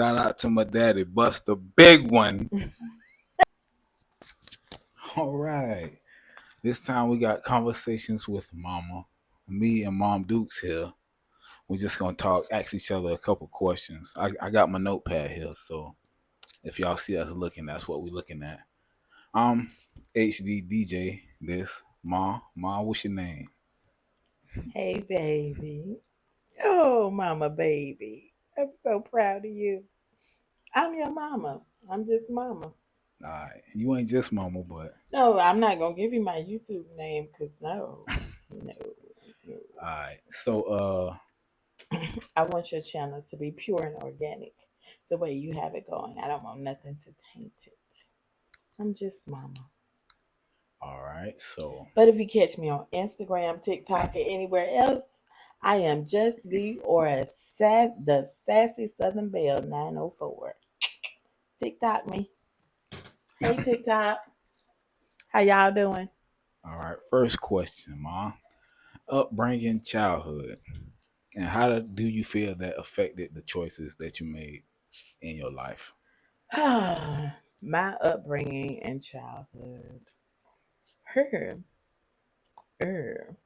Shout out to my daddy, Bust the big one. All right. This time we got conversations with Mama. Me and Mom Dukes here. We're just gonna talk, ask each other a couple questions. I got my notepad here, so if y'all see us looking, that's what we're looking at. HD DJ. This Ma, what's your name? Hey, baby. Oh, mama, baby. I'm so proud of you. I'm your mama. I'm just mama. All right, you ain't just Mama, but No, I'm not going to give you my YouTube name because no. all right. So I want your channel to be pure and organic the way you have it going. I don't want nothing to taint it. I'm just mama. all right. So But if you catch me on Instagram, TikTok, or anywhere else, I am just V or the Sassy Southern Belle 904. TikTok me. Hey TikTok. How y'all doing? all right. First question, Ma. Upbringing, childhood, and do you feel that affected the choices that you made in your life? My upbringing and childhood. Her. Er.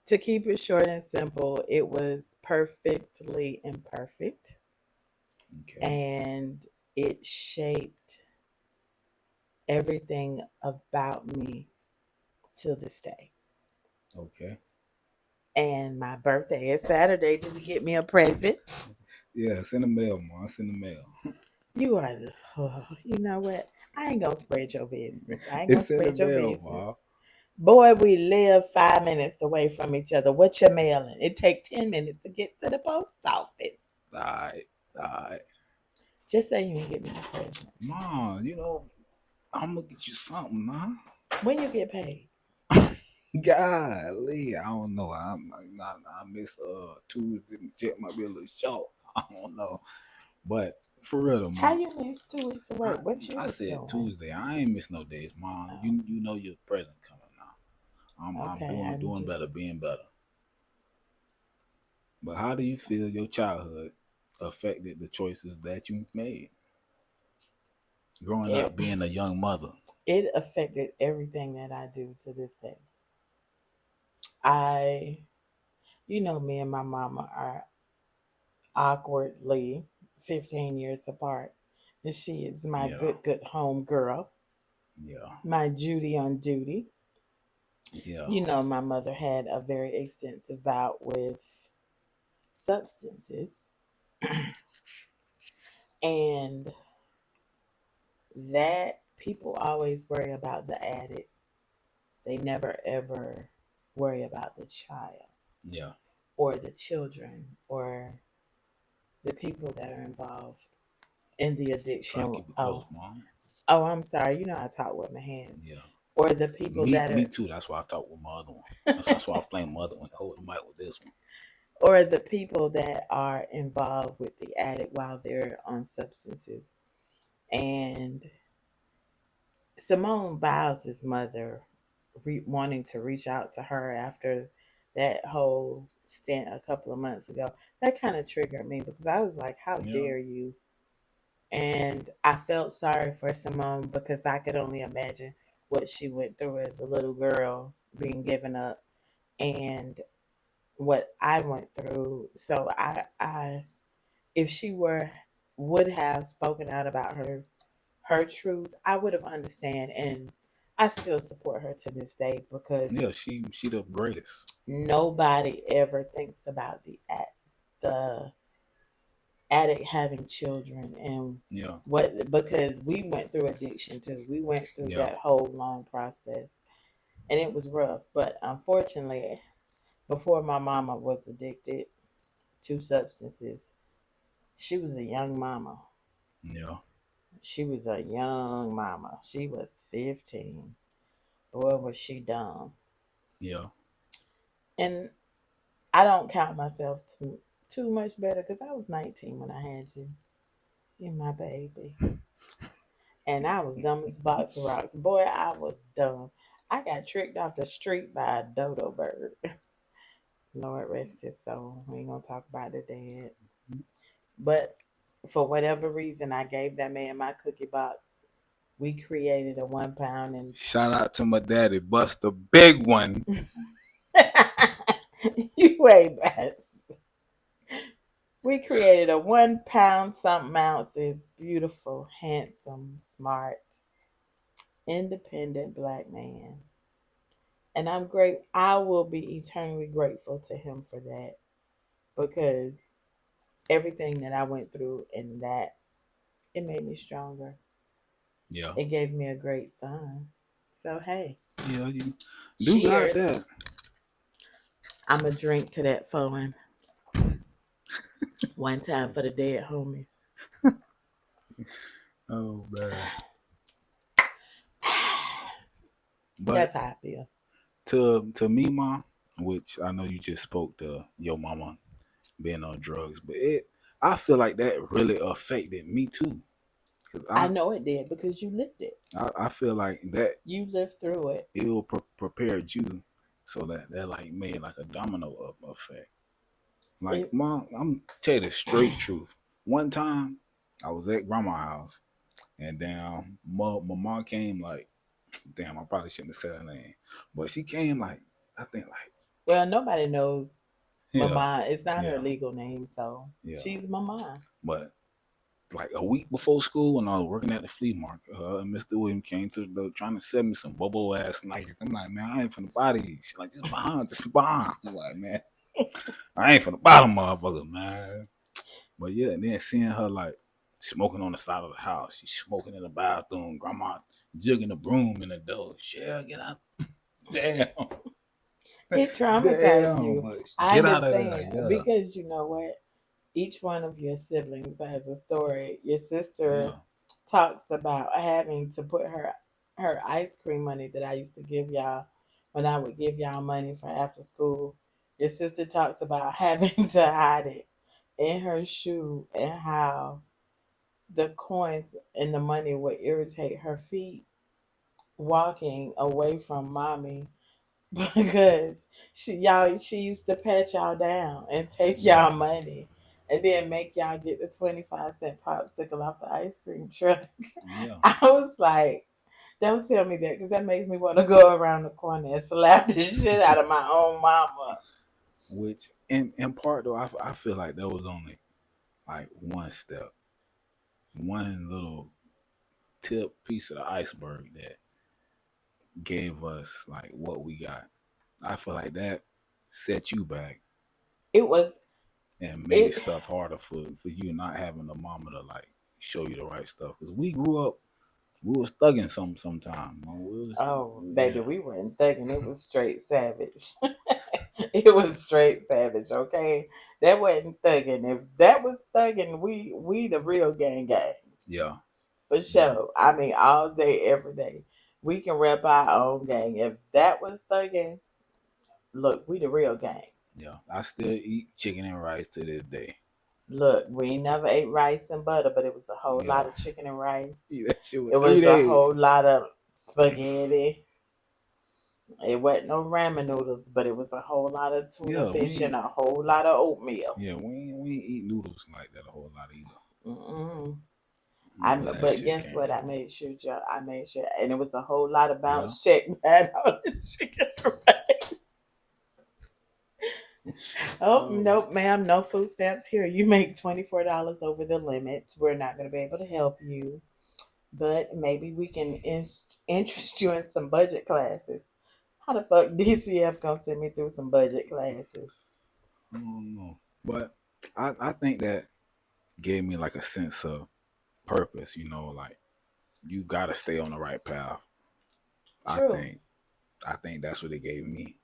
To keep it short and simple, it was perfectly imperfect Okay. and it shaped everything about me till this day. Okay. And my birthday is Saturday. Did you get me a present? Yeah, it's in the mail, Ma. It's in the mail. You are the, oh, you know what? I ain't gonna spread your business. I ain't gonna It's in the spread your mail, Ma. business. Boy, we live 5 minutes away from each other. What you mailing? It take 10 minutes to get to the post office. All right. All right. Just say you ain't get me a present. Ma, I'm gonna get you something, Ma. When you get paid. Golly, I don't know. I miss Tuesday. Check might be a little short. I don't know, but for real though, How Ma. you miss 2 weeks of I, work? What you I was said doing? Tuesday. I ain't miss no days, Ma. Oh, You know your present coming now. I'm okay. I'm doing just better, being better. But how do you feel your childhood affected the choices that you made growing it. up, being a young mother? It affected everything that I do to this day. I, me and my mama are awkwardly 15 years apart. And she is my Yeah, good home girl, yeah, my Judy on duty. yeah. My mother had a very extensive bout with substances, and that people always worry about the addict. They never ever worry about the child Yeah. or the children or the people that are involved in the Try to addiction. keep it close, Oh, Mom. oh, I'm sorry. I talk with my hands. Yeah. Or the people that Me are, too. That's why I talk with my other one. That's why I flame my other one. Hold the mic with this one. or the people that are involved with the addict while they're on substances. And Simone Biles' mother wanting to reach out to her after that whole stint a couple of months ago, that kind of triggered me because I was like, how Yeah. dare you? And I felt sorry for Simone because I could only imagine what she went through as a little girl being given up and what I went through. So I if she would have spoken out about her truth, I would have understand, and I still support her to this day because Yeah, she the greatest. nobody ever thinks about the addict having children and Yeah. what, because we went through addiction too. We went through Yeah. that whole long process and it was rough. But unfortunately, before my mama was addicted to substances, she was a young mama. Yeah. She was a young mama. She was 15. Boy, was she dumb. Yeah. And I don't count myself too much better because I was 19 when I had you. You're my baby. And I was dumb as a box of rocks. Boy, I was dumb. I got tricked off the street by a dodo bird. Lord rest his soul. We ain't gonna talk about the dead. But for whatever reason, I gave that man my cookie box. We created a 1 pound and Shout out to my daddy, Bust the big one. you way best. We created a 1 pound something ounces, beautiful, handsome, smart, independent black man. And I'm great. I will be eternally grateful to him for that because everything that I went through in that, it made me stronger. Yeah. It gave me a great son. So hey, Yeah, you do got cheers. that. I'm a drink to that phone. One time for the dead homie. Oh man. But That's how I feel. to me, ma, which I know you just spoke to your mama being on drugs, but I feel like that really affected me too. Cause I know it did because you lived it. I feel like that You lived through it. prepared you, so that like made like a domino effect. Like, It mom, I'm tell you the straight truth. One time, I was at grandma's house, and then my mom came like, damn, I probably shouldn't have said her name, but she came like, I think like, well, nobody knows yeah, Mama. It's not her yeah, legal name, so yeah. she's Mama. But like a week before school, when I was working at the flea market, her and Mr. William came to the door trying to sell me some bubble ass Nikes. I'm like, man, I ain't finna buy these. She like, just behind. I'm like, man, I ain't finna buy them motherfuckers, man. But yeah, and then seeing her like smoking on the side of the house, she's smoking in the bathroom, grandma jigging the broom in the door. Yeah, get out. Damn. It traumatized Damn. you. But I get out of there. understand Yeah. because you know what? Each one of your siblings has a story. Your sister Yeah. talks about having to put her ice cream money that I used to give y'all when I would give y'all money for after school. Your sister talks about having to hide it in her shoe and how the coins and the money would irritate her feet walking away from mommy because she used to pat y'all down and take y'all Yeah. money and then make y'all get the 25-cent popsicle off the ice cream truck. Yeah. I was like, don't tell me that because that makes me want to go around the corner and slap the shit out of my own mama. Which in part though, I feel like that was only like one step, one little tip piece of the iceberg that gave us like what we got. I feel like that set you back It was and made it stuff harder for you not having a mama to like show you the right stuff. Cause we grew up, we was thugging sometime. oh baby, Yeah, we weren't thugging, it was straight savage. It was straight savage, okay? That wasn't thugging. If that was thugging, we the real gang yeah, for yeah, sure. I mean, all day, every day, we can rep our own gang. If that was thugging, look, we the real gang. yeah. I still eat chicken and rice to this day. Look, we never ate rice and butter, but it was a whole Yeah, lot of chicken and rice. eat that shit It with three was a days. whole lot of spaghetti. It wasn't no ramen noodles, but it was a whole lot of tuna Yeah, fish and a whole lot of oatmeal. we ain't eat noodles like that a whole lot either. Mm-mm. Whenever that But shit guess came what? from. I made sure, and it was a whole lot of Yeah, bounce check behind all the chicken rice. Oh oh, nope, ma'am, no food stamps here. You make $24 over the limit. We're not going to be able to help you, but maybe we can interest you in some budget classes. How the fuck DCF gonna send me through some budget classes? I don't know, but I think that gave me like a sense of purpose. You know, like you gotta stay on the right path. I True. think I think that's what it gave me.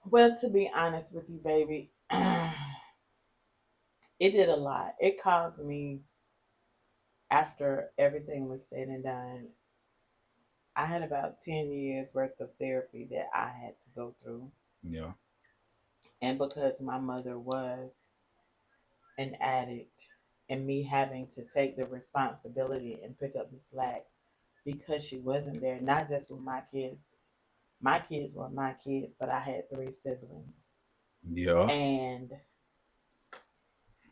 Well, to be honest with you, baby, it did a lot. It caused me, after everything was said and done, I had about 10 years worth of therapy that I had to go through. Yeah, And because my mother was an addict and me having to take the responsibility and pick up the slack because she wasn't there, not just with my kids were my kids, but I had three siblings. yeah, And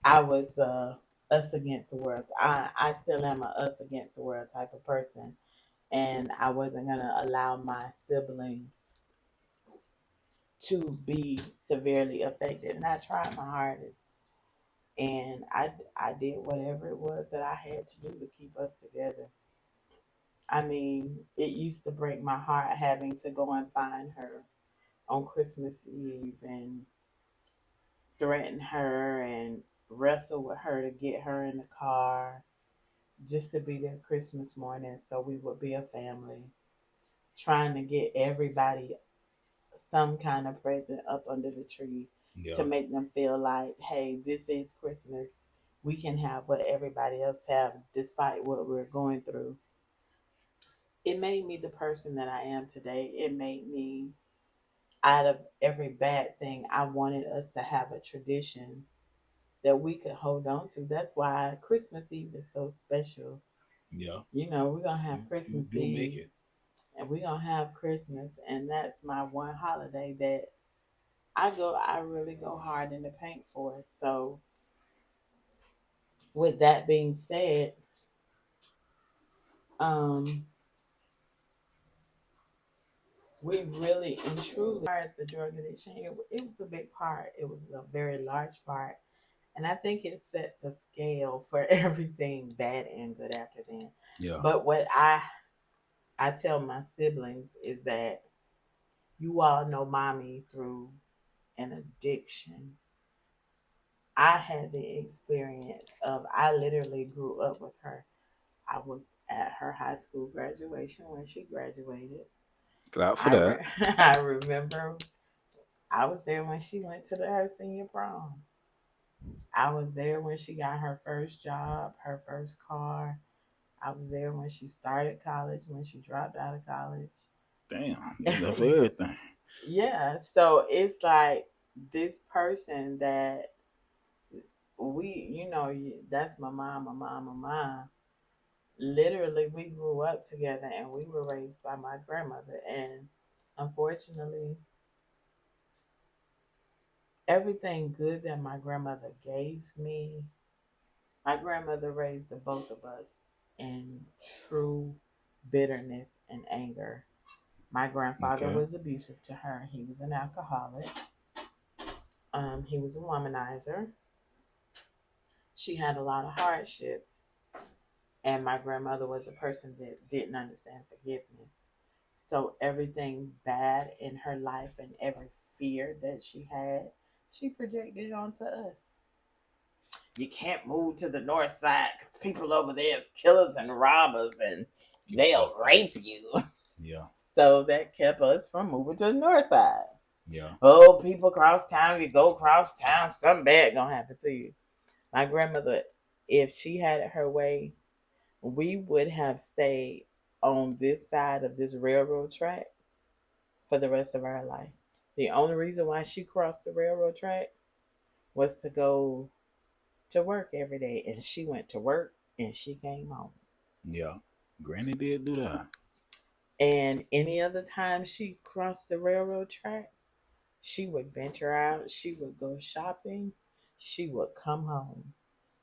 I was us against the world. I still am a us against the world type of person, and I wasn't gonna allow my siblings to be severely affected. And I tried my hardest, and I did whatever it was that I had to do to keep us together. I mean, it used to break my heart having to go and find her on Christmas Eve and threaten her and wrestle with her to get her in the car just to be there Christmas morning so we would be a family. Trying to get everybody some kind of present up under the tree to Yeah, make them feel like, hey, this is Christmas. We can have what everybody else have despite what we're going through. It made me the person that I am today. It made me, out of every bad thing, I wanted us to have a tradition that we could hold on to. That's why Christmas Eve is so special. yeah. You know, we're gonna You have you Christmas do make Eve it. and we're gonna have Christmas, and that's my one holiday that I really go hard in the paint for. So with that being said, um, we really and truly, as the drug addiction, it was a big part. It was a very large part, and I think it set the scale for everything bad and good after then. Yeah. But what I tell my siblings is that you all know mommy through an addiction. I had the experience of I literally grew up with her. I was at her high school graduation when she graduated. Clap for that. I remember I was there when she went to her senior prom. I was there when she got her first job, her first car. I was there when she started college, when she dropped out of college. Damn, you there for everything. Yeah, so it's like this person that that's my mom, my mom, my mom. Literally, we grew up together and we were raised by my grandmother. And unfortunately, everything good that my grandmother gave me, my grandmother raised the both of us in true bitterness and anger. My grandfather Okay. was abusive to her. He was an alcoholic. He was a womanizer. She had a lot of hardships. And my grandmother was a person that didn't understand forgiveness. So everything bad in her life and every fear that she had, she projected onto us. You can't move to the north side because people over there is killers and robbers and You they'll fucked up. rape you. Yeah. So that kept us from moving to the north side. Yeah. Oh, people cross town, you go cross town, something bad gonna happen to you. My grandmother, if she had it her way, we would have stayed on this side of this railroad track for the rest of our life. The only reason why she crossed the railroad track was to go to work every day. And she went to work and she came home. Yeah. Granny did do that. And any other time she crossed the railroad track, she would venture out, she would go shopping, she would come home.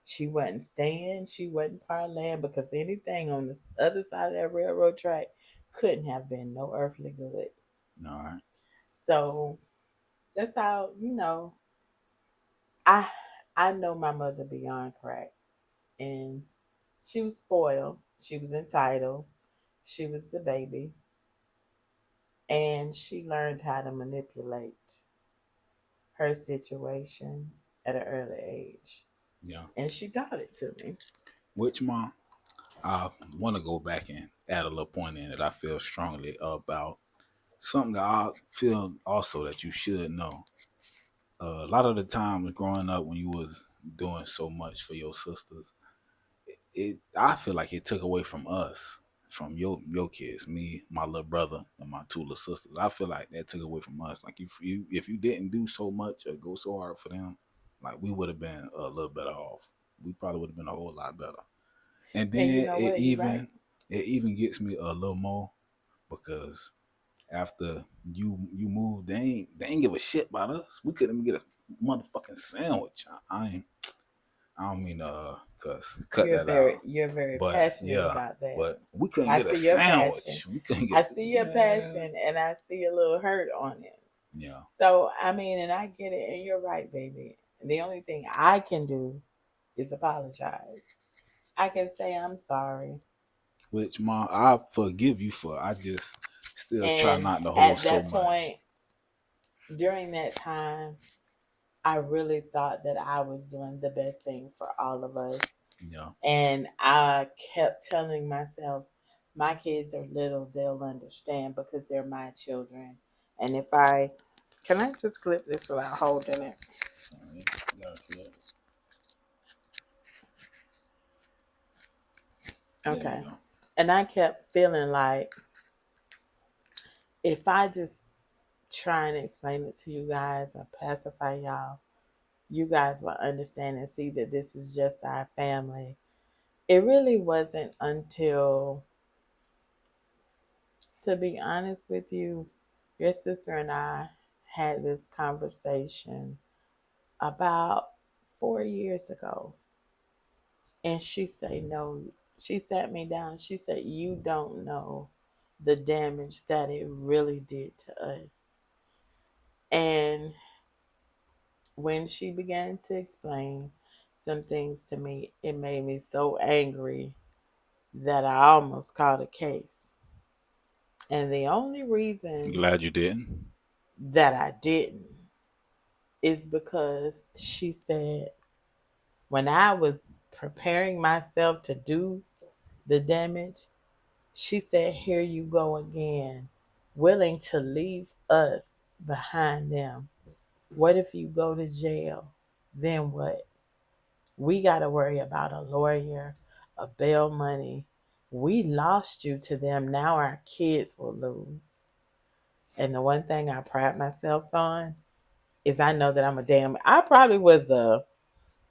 She wasn't staying, she wasn't parlaying because anything on the other side of that railroad track couldn't have been no earthly good. All right. So that's how, I I know my mother beyond crack. And she was spoiled. She was entitled. She was the baby. And she learned how to manipulate her situation at an early age. Yeah. And she taught it to me. Which mom? I want to go back and add a little point in that I feel strongly about. Something that I feel also that you should know. A lot of the time growing up when you was doing so much for your sisters, it I feel like it took away from us, from your kids, me, my little brother, and my two little sisters. I feel like that took away from us. Like if you didn't do so much or go so hard for them, like we would have been a little better off. We probably would have been a whole lot better. And And you then know it what? You're right. even it even gets me a little more because after you moved, they ain't give a shit about us. We couldn't even get a motherfucking sandwich. I ain't. I don't mean cuss, cut that out. You're very But passionate yeah, about that. but we couldn't I get a see your passion. sandwich. We couldn't I get see your man. passion, and I see a little hurt on it. Yeah. So I mean, and I get it, and you're right, baby. The only thing I can do is apologize. I can say I'm sorry. Which mom, I forgive you for. I just still try And not to hold at so that much. point, during that time, I really thought that I was doing the best thing for all of us. Yeah. And I kept telling myself, my kids are little, they'll understand because they're my children. And if I can I just clip this without holding it? There you Okay. go. And I kept feeling like if I just try and explain it to you guys or pacify y'all, you guys will understand and see that this is just our family. It really wasn't until, to be honest with you, your sister and I had this conversation about 4 years ago. And she said, no, she sat me down. She said, you don't know the damage that it really did to us. And when she began to explain some things to me, it made me so angry that I almost caught a case. And the only reason Glad you didn't. that I didn't is because she said, when I was preparing myself to do the damage, she said, here you go again, willing to leave us behind them. What if you go to jail? Then what? We got to worry about a lawyer, a bail money. We lost you to them. Now our kids will lose. And the one thing I pride myself on is I know that I'm a damn. I probably was a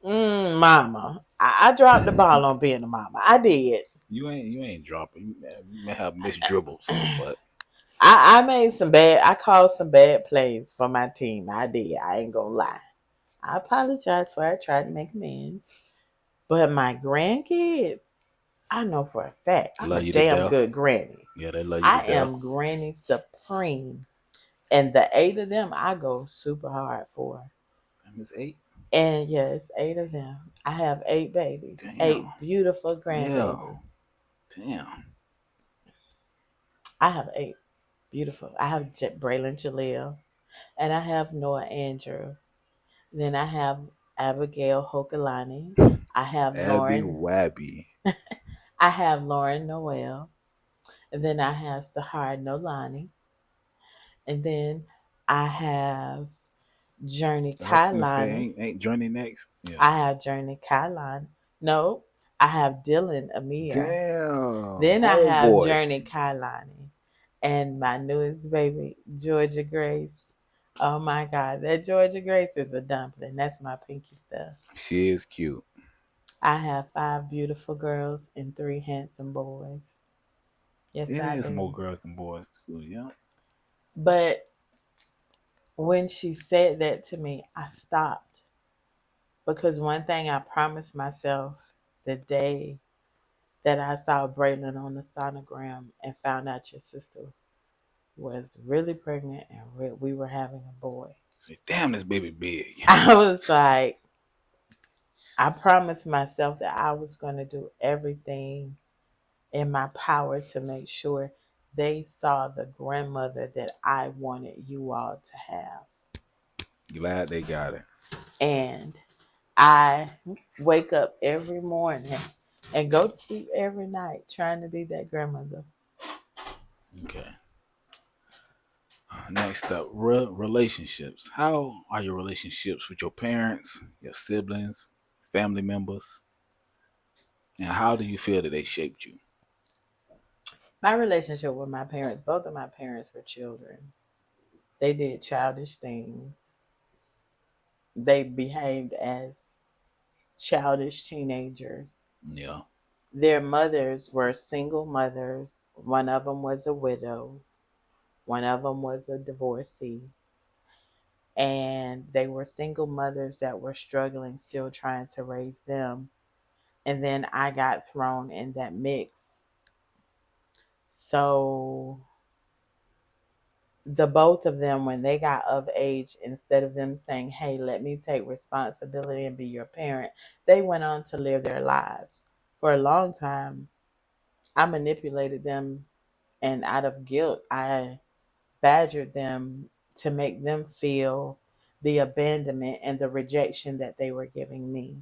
mama. I dropped the ball on being a mama. I did. You ain't dropping. You may have missed dribbles, but I made some bad. I called some bad plays for my team. I did. I ain't gonna lie. I apologize for. I tried to make amends. But my grandkids, I know for a fact, I'm a love you to damn death. good granny. Yeah, they love you to I death. am granny supreme. And the eight of them, I go super hard for. Damn, it's 8. And yes, eight of them. I have eight babies, Damn. eight beautiful Yeah. grandbabies. Damn. I have eight beautiful. I have Braylon Jaleel, and I have Noah Andrew. Then I have Abigail Hokalani. I have Abby Lauren. Wabby. I have Lauren Noel. And then I have Sahar Nolani. And then I have Journey I was gonna say Kailani. ain't Journey next. Yeah. I have Journey Kailani. No, I have Dylan Amir. Damn. Then I have Homeboy. Journey Kailani. And my newest baby, Georgia Grace. Oh my God, that Georgia Grace is a dumpling. That's my pinky stuff. She is cute. I have five beautiful girls and three handsome boys. Yes, It I is more do. girls than boys too. Yeah. But when she said that to me, I stopped because one thing I promised myself the day that I saw Braylon on the sonogram and found out your sister was really pregnant and we were having a boy. Say, damn, this baby big. I was like, I promised myself that I was going to do everything in my power to make sure they saw the grandmother that I wanted you all to have. Glad they got it. And I wake up every morning and go to sleep every night trying to be that grandmother. Okay. Next up, relationships. How are your relationships with your parents, your siblings, family members, and how do you feel that they shaped you? My relationship with my parents, both of my parents were children. They did childish things. They behaved as childish teenagers. Yeah. Their mothers were single mothers. One of them was a widow. One of them was a divorcee. and they were single mothers that were struggling, still trying to raise them. And then I got thrown in that mix. So the both of them, when they got of age, instead of them saying, hey, let me take responsibility and be your parent, they went on to live their lives. For a long time, I manipulated them, and out of guilt, I badgered them to make them feel the abandonment and the rejection that they were giving me.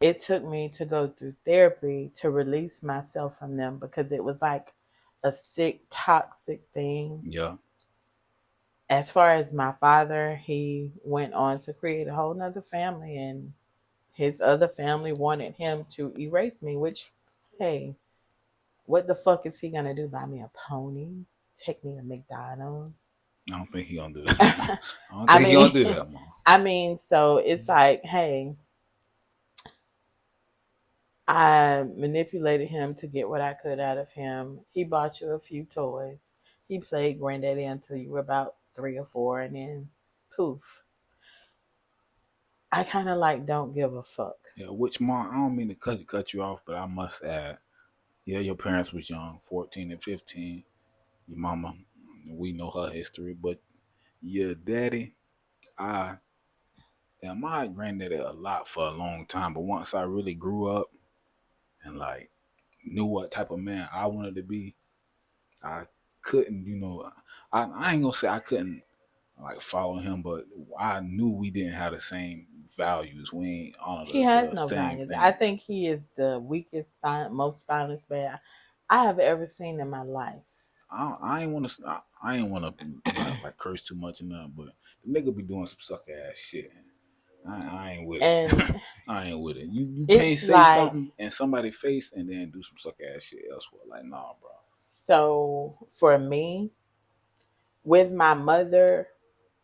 It took me to go through therapy to release myself from them because it was like a sick, toxic thing. Yeah. As far as my father, he went on to create a whole nother family, and his other family wanted him to erase me, which, hey, what the fuck is he gonna do? Buy me a pony? Take me to McDonald's? I don't think he gonna do that. I don't I think he gonna do mean, that, mom. so it's like, hey, I manipulated him to get what I could out of him. He bought you a few toys. He played granddaddy until you were about 3 or 4, and then poof. I kind of like don't give a fuck. Yeah, which mom? I don't mean to cut you off, but I must add, yeah, your parents was young, 14 and 15. Your mama, we know her history, but your daddy, I admired granddaddy a lot for a long time. But once I really grew up and like knew what type of man I wanted to be, I couldn't, I ain't gonna say I couldn't like follow him, but I knew we didn't have the same values. We ain't honor He has the no same values. I things. think he is the weakest, most spineless man I have ever seen in my life. I ain't want to. I ain't want to like curse too much in that, but the nigga be doing some sucker ass shit. I ain't with it. And I ain't with it. You can't it's say like, something in somebody's face and then do some sucker ass shit elsewhere. Like, nah, bro. so for me, with my mother,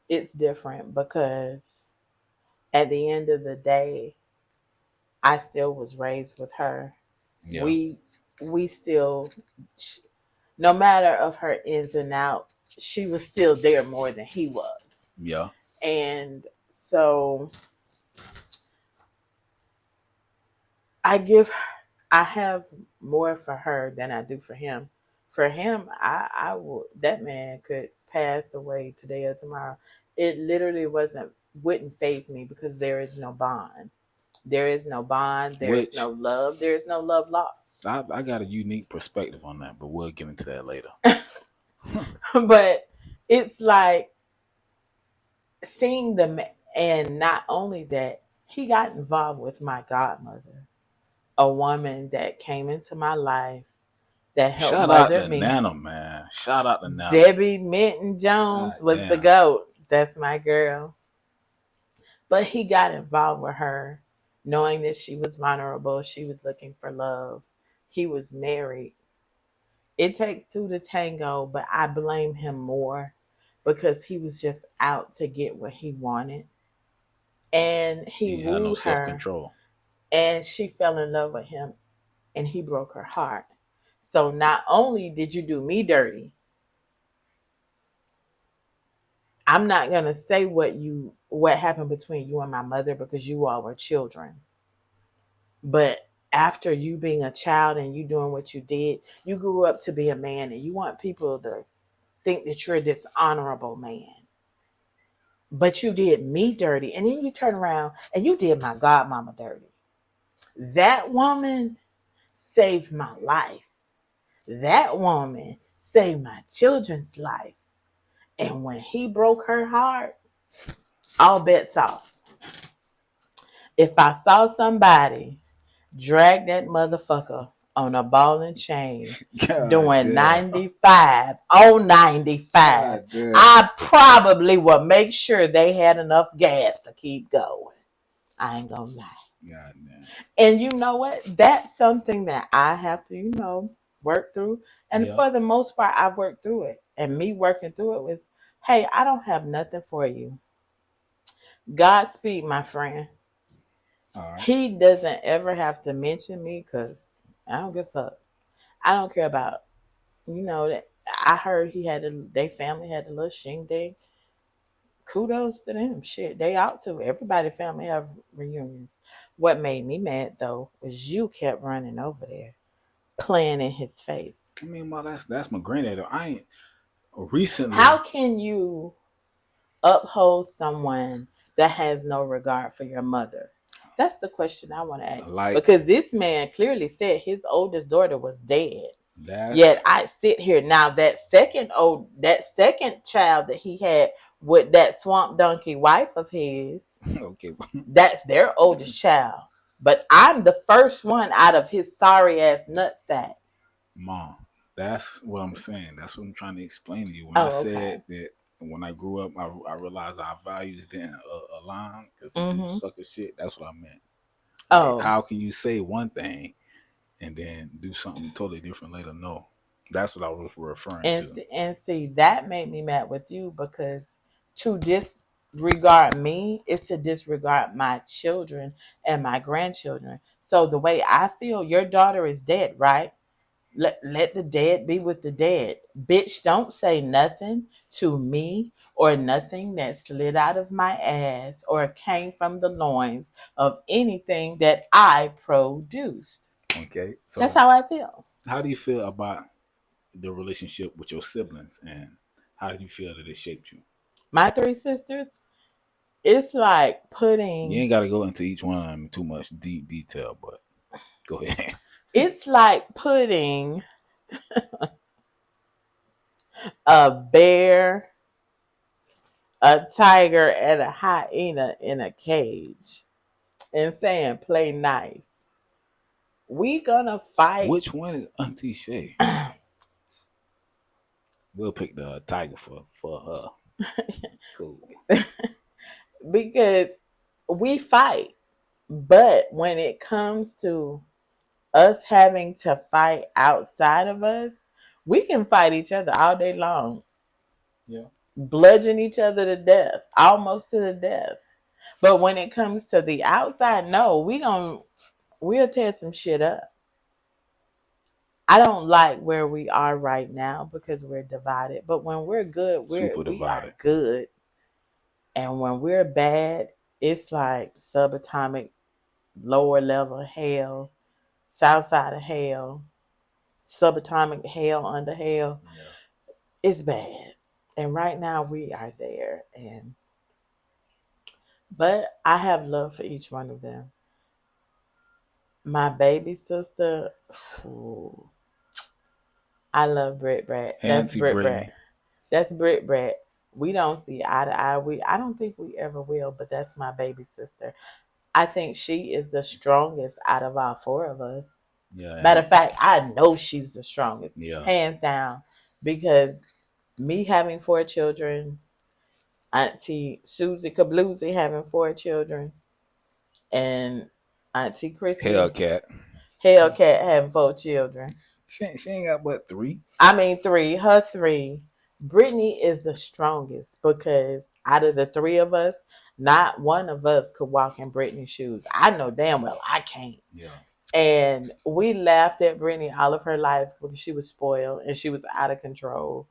it's different because at the end of the day, I still was raised with her. Yeah, We still, no matter of her ins and outs, she was still there more than he was. yeah. And so I give, I have more for her than I do for him. For him, I will, that man could pass away today or tomorrow. It literally wouldn't phase me because there is no bond. There is no bond. There is Which no love. There is no love lost. I got a unique perspective on that, but we'll get into that later. But it's like seeing them, and not only that, he got involved with my godmother, a woman that came into my life that helped Shout out mother to me. Nana, man. Shout out to Nana. Debbie Minton Jones God was the damn. GOAT. That's my girl. But he got involved with her, knowing that she was vulnerable. She was looking for love. He was married. It takes two to tango, but I blame him more because he was just out to get what he wanted. And he He ain't had no wooed self her, control. and she fell in love with him, and he broke her heart. So not only did you do me dirty, I'm not gonna say what happened between you and my mother because you all were children. But after you being a child and you doing what you did, you grew up to be a man, and you want people to think that you're this honorable man. But you did me dirty, and then you turn around and you did my godmama dirty. That woman saved my life. That woman saved my children's life. And when he broke her heart, all bets off. If I saw somebody drag that motherfucker on a ball and chain God doing damn. 95 on 95, God damn. I probably would make sure they had enough gas to keep going. I ain't gonna lie. God damn. And you know what? That's something that I have to, work through. And Yeah. for the most part, I've worked through it. And me working through it was, hey, I don't have nothing for you. Godspeed, my friend. All right. He doesn't ever have to mention me because I don't give a fuck. I don't care about, that. I heard they family had a little shindig. kudos to them. Shit, they ought to. Everybody family have reunions. What made me mad though was you kept running over there, playing in his face. I mean, well, that's my granddad. I ain't recently How can you uphold someone that has no regard for your mother? That's the question I want to ask. like Because this man clearly said his oldest daughter was dead. Yet that's I sit here now. That second child that he had with that swamp donkey wife of his, okay, that's their oldest child. But I'm the first one out of his sorry ass nutsack. mom. That's what I'm saying. That's what I'm trying to explain to you. When I Oh, okay. said that when I grew up, I realized our values didn't align because he do Mm-hmm. sucker shit. That's what I meant. Like, Oh, how can you say one thing and then do something totally different later? No, that's what I was referring to. and see that made me mad with you because to disregard me is to disregard my children and my grandchildren. So the way I feel, your daughter is dead, right? Let the dead be with the dead. Bitch, don't say nothing to me or nothing that slid out of my ass or came from the loins of anything that I produced. Okay, That's so how I feel. how do you feel about the relationship with your siblings, and how do you feel that it shaped you? My three sisters, it's like You putting ain't got to go into each one of them in too much deep detail, but go ahead. it's like putting a bear, a tiger, and a hyena in a cage and saying play nice. We gonna fight. Which one is Auntie Shay? We'll pick the tiger for her. Cool. Because we fight. But when it comes to us having to fight outside of us, we can fight each other all day long, Yeah. bludgeon each other to death, almost to the death. But when it comes to the outside, no, we'll tear some shit up. I don't like where we are right now because we're divided. But when we're good, Super we are divided. good. And when we're bad, it's like subatomic, lower level hell, south side of hell, subatomic hell under hell. Yeah. It's bad. And right now we are there. And but I have love for each one of them. My baby sister, ooh, I love Brit Brat. Hey, That's Auntie Brit Brat. Brittany. That's Brit Brat. We don't see eye to eye. I don't think we ever will, but that's my baby sister. I think she is the strongest out of all four of us. Yeah, Matter and of fact, I know she's the strongest, yeah. hands down, because me having four children, Auntie Susie Kabloozy having four children, and Auntie Chrissy Hellcat. Hellcat having four children. She ain't got but three. I mean, three, her three. Brittany is the strongest because out of the three of us, not one of us could walk in Brittany's shoes. I know damn well I can't. Yeah. And we laughed at Brittany all of her life because she was spoiled and she was out of control.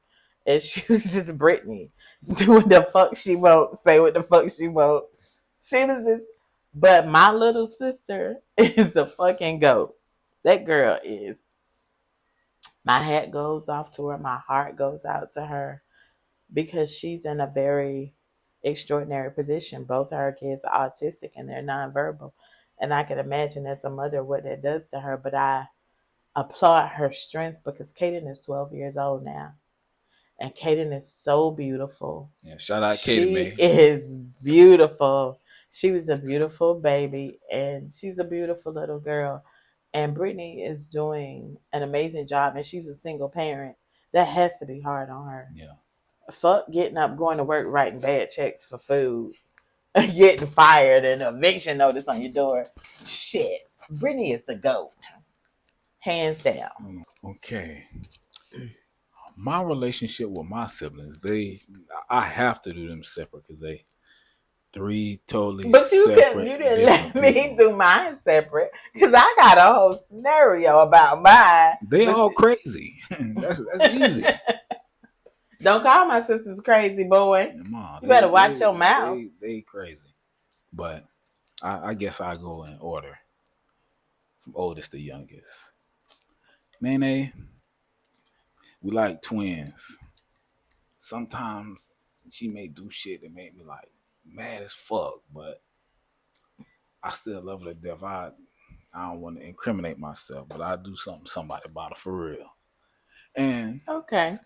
And she was just Brittany. Do what the fuck she won't, say what the fuck she won't. She was just, but my little sister is the fucking goat. That girl is. My hat goes off to her. My heart goes out to her because she's in a very extraordinary position. Both of her kids are autistic and they're nonverbal. And I can imagine as a mother what that does to her. But I applaud her strength because Kaden is 12 years old now. And Kaden is so beautiful. Yeah. Shout out Katie She May. is beautiful. She was a beautiful baby and she's a beautiful little girl. And Brittany is doing an amazing job and she's a single parent. That has to be hard on her. Yeah. Fuck getting up, going to work, writing bad checks for food, getting fired, and an eviction notice on your door. Shit. Brittany is the GOAT. Hands down. Okay. My relationship with my siblings, I have to do them separate because they three totally But separate, you didn't let different me people. do mine separate because I got a whole scenario about mine. They But all crazy. That's easy. Don't call my sisters crazy, boy. Ma, You better watch your mouth. they crazy. But I guess I go in order from oldest to youngest. Nene, we like twins. Sometimes she may do shit that make me like mad as fuck, but I still love her to death. I don't want to incriminate myself, but I do something somebody about her for real. And Okay.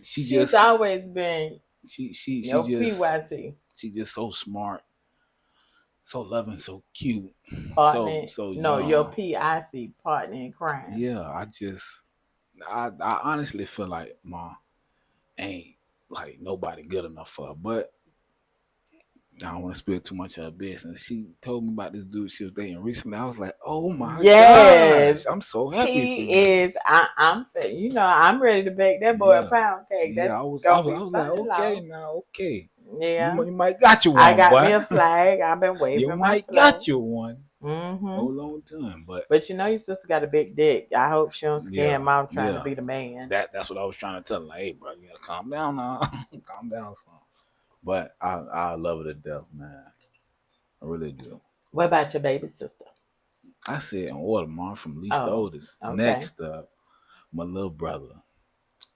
she She's just always been she your just PYC she just so smart, so loving, so cute, partner. so No, your young. PIC partner in crime. Yeah, I honestly feel like ma ain't like nobody good enough for her. But I don't want to spill too much of her business. She told me about this dude she was dating recently. I was like, oh my Yes, gosh, I'm so happy for he you. is. I'm. I'm ready to bake that boy a Yeah, pound cake. yeah. That's gonna I be was like, okay, son-in-law. now, okay. Yeah, You might got you I one, got me boy. a flag. I've been You waving my might flag. got you one. Mm-hmm. Hold on to him, but But you know your sister got a big dick. I hope she don't scare yeah, him out trying to yeah. be the man. That's what I was trying to tell him. Like, hey, bro, you gotta calm down now. Calm down, son. But I love her to death, man. I really do. What about your baby sister? I said in order, mom, from least to Oh, oldest. okay. Next up, my little brother.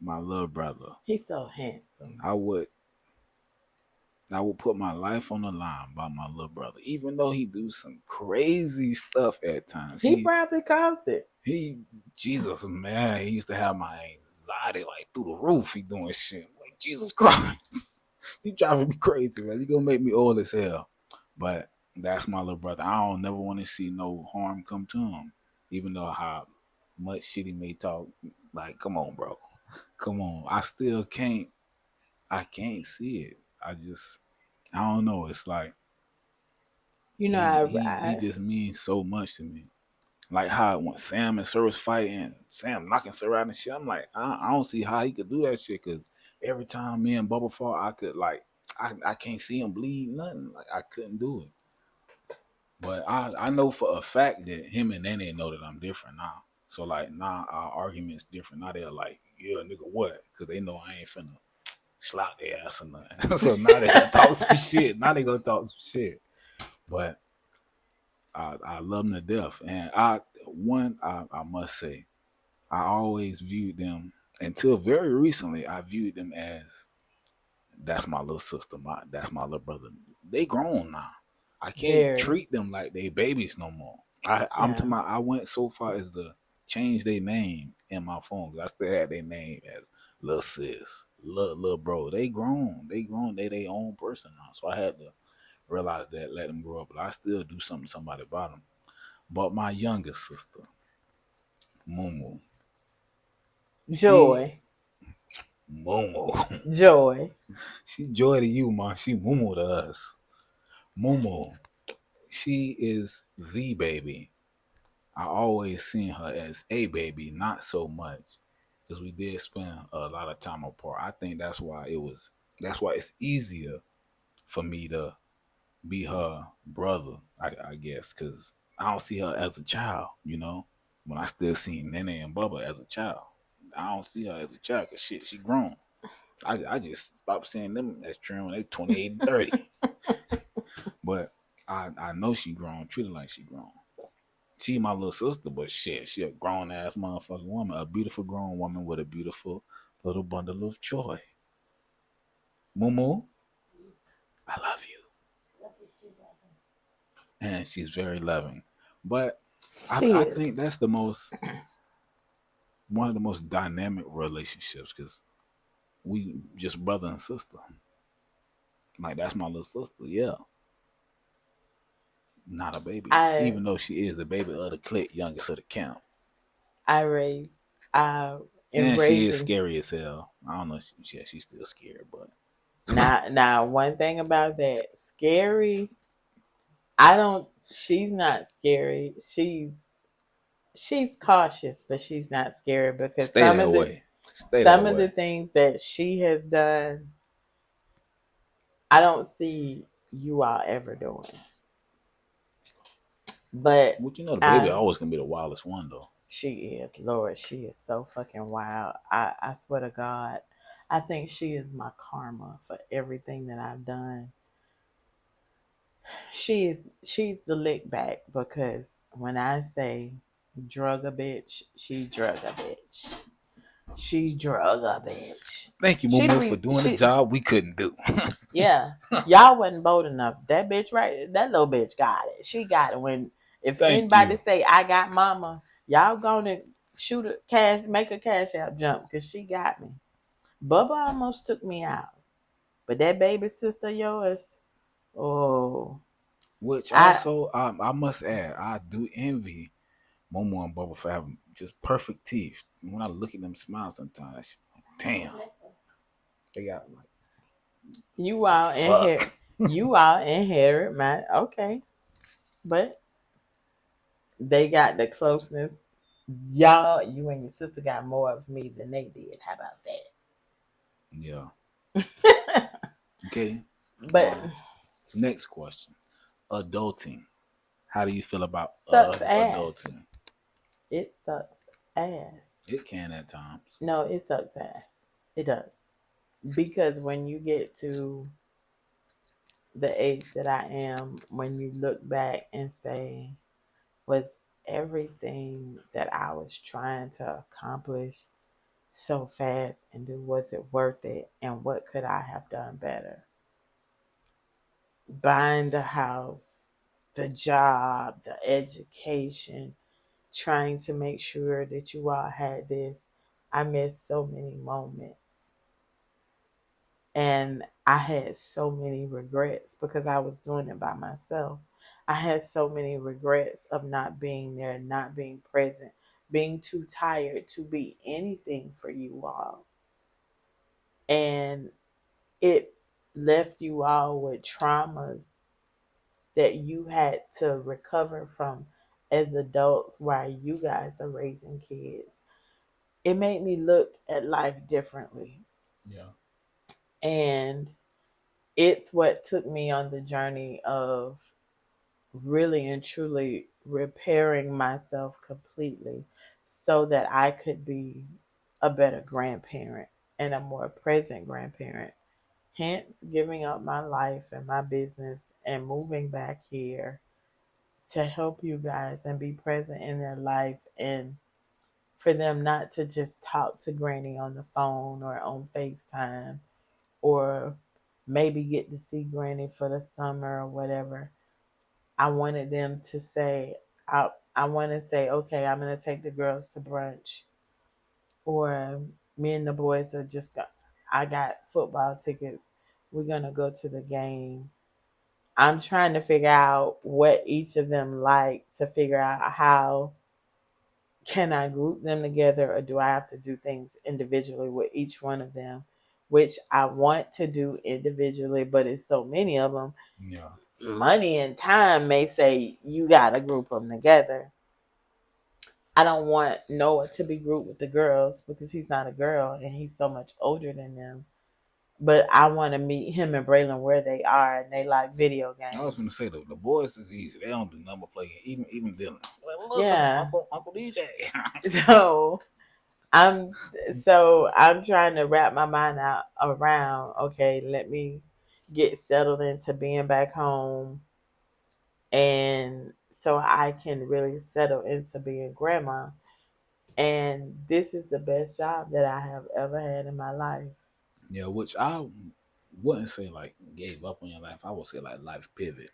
My little brother. He's so handsome. I would I would put my life on the line by my little brother, even though he do some crazy stuff at times. He probably caused it. He Jesus man, he used to have my anxiety like through the roof. He doing shit like Jesus Christ. He driving me crazy, man. He gonna make me old as hell. But that's my little brother. I don't never want to see no harm come to him, even though how much shit he may talk. Like, come on, bro, come on. I still can't. I can't see it. I don't know. It's like You know, he just means so much to me. Like how when Sam and Sir was fighting, Sam knocking Sir out and shit. I'm like, I don't see how he could do that shit because every time me and Bubba fought, I could like, I can't see him bleed nothing. Like I couldn't do it. But I know for a fact that him and Nene know that I'm different now. So like now our arguments different. Now they're like, yeah, nigga, what? Because they know I ain't finna slap their ass or nothing. So now they gonna talk some shit. Now they gonna talk some shit. But I love them to death. And I must say, I always viewed them until very recently. I viewed them as that's my little sister, that's my little brother. They grown now. I can't very. treat them like they babies no more. I'm Yeah. talking about, I went so far as to change their name in my phone because I still had their name as little sis, little bro. They grown. They grown. They their own person now. So I had to realize that, let them grow up. But I still do something to somebody about them. But my youngest sister, Mumu, she Joy. Mumu, Joy. she joy to you, man. She Mumu to us. Mumu, she is the baby. I always seen her as a baby, not so much because we did spend a lot of time apart. I think that's why that's why it's easier for me to be her brother, I guess, because I don't see her as a child, when I still see Nene and Bubba as a child. I don't see her as a child because shit, she grown. I just stopped seeing them as children when they 28 and 30. But I know she grown, treated like she grown. She my little sister, but shit, she a grown ass motherfucking woman, a beautiful grown woman with a beautiful little bundle of joy. Mumu, I love you. And she's very loving. But She I is. think that's one of the most dynamic relationships because we just brother and sister. Like that's my little sister, yeah. Not a baby. I Even though she is the baby of the clique, youngest of the camp. I raised in And she is raising scary as hell. I don't know if she's still scared, but now one thing about that scary. I don't. She's not scary. She's cautious, but she's not scary because stay that way. Stay that some of the way. things that she has done, I don't see you all ever doing. But Well, the baby um, always gonna be the wildest one though. She is, Lord. She is so fucking wild. I swear to God. I think she is my karma for everything that I've done. She's the lick back because when I say drug a bitch, she drug a bitch. She drug a bitch. Thank you, She Momo, for be doing a she job we couldn't do. Yeah. Y'all wasn't bold enough. That bitch right that little bitch got it. She got it. When if Thank anybody you. say I got mama, y'all gonna shoot a cash make a cash out jump because she got me. Bubba almost took me out. But that baby sister of yours, oh Which I also, I must add, I do envy Momo and Bubba for having just perfect teeth. When I look at them smile sometimes, I'm like, damn, they got you like all inherit fuck. you all inherit my okay. But they got the closeness. Y'all, you and your sister got more of me than they did. How about Yeah. that? Okay. But Next question. Adulting. How do you feel about sucks ass. adulting? It sucks ass. It can at times. No, it sucks ass. It does. Because when you get to the age that I am, when you look back and say, was everything that I was trying to accomplish so fast and do, was it worth it? And what could I have done better? Buying the house, the job, the education, trying to make sure that you all had this. I missed so many moments. And I had so many regrets because I was doing it by myself. I had so many regrets of not being there, not being present, being too tired to be anything for you all. And it left you all with traumas that you had to recover from as adults while you guys are raising kids. It made me look at life differently. Yeah. And it's what took me on the journey of really and truly repairing myself completely so that I could be a better grandparent and a more present grandparent. Hence, giving up my life and my business and moving back here to help you guys and be present in their life and for them not to just talk to Granny on the phone or on FaceTime or maybe get to see Granny for the summer or whatever. I wanted them to say, I want to say, okay, I'm going to take the girls to brunch, or me and the boys are just, I got football tickets. We're going to go to the game. I'm trying to figure out what each of them like to figure out how can I group them together or do I have to do things individually with each one of them, which I want to do individually, but it's so many of them. Yeah. Money and time may say you got to group them together. I don't want Noah to be grouped with the girls because he's not a girl and he's so much older than them. But I want to meet him and Braylon where they are and they like video I was gonna games. say the boys is easy. They don't do number play. Even Dylan. Well, look at Yeah. Uncle DJ. So I'm I'm trying to wrap my mind out around, okay, let me get settled into being back home and so I can really settle into being grandma. And this is the best job that I have ever had in my life. Yeah, which I wouldn't say like gave up on your life. I would say like life pivot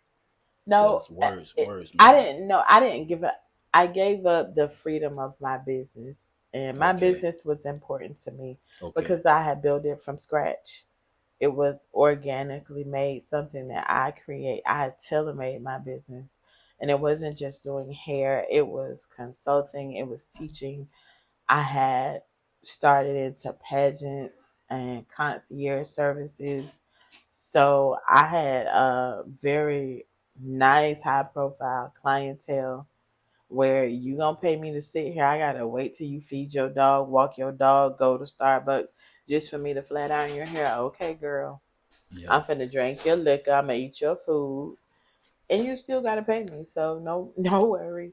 No, because words I mean didn't know. I didn't give up. I gave up the freedom of my business, and my okay, business was important to me okay, because I had built it from scratch. It was organically made, something that I create. I had tailor made my business, and it wasn't just doing hair. It was consulting. It was teaching. I had started into pageants and concierge services. So I had a very nice, high profile clientele where you gonna pay me to sit here. I gotta wait till you feed your dog, walk your dog, go to Starbucks just for me to flat iron your hair. Okay, girl. yeah, I'm finna drink your liquor, I'm gonna eat your food. And you still gotta pay me. So no no worries.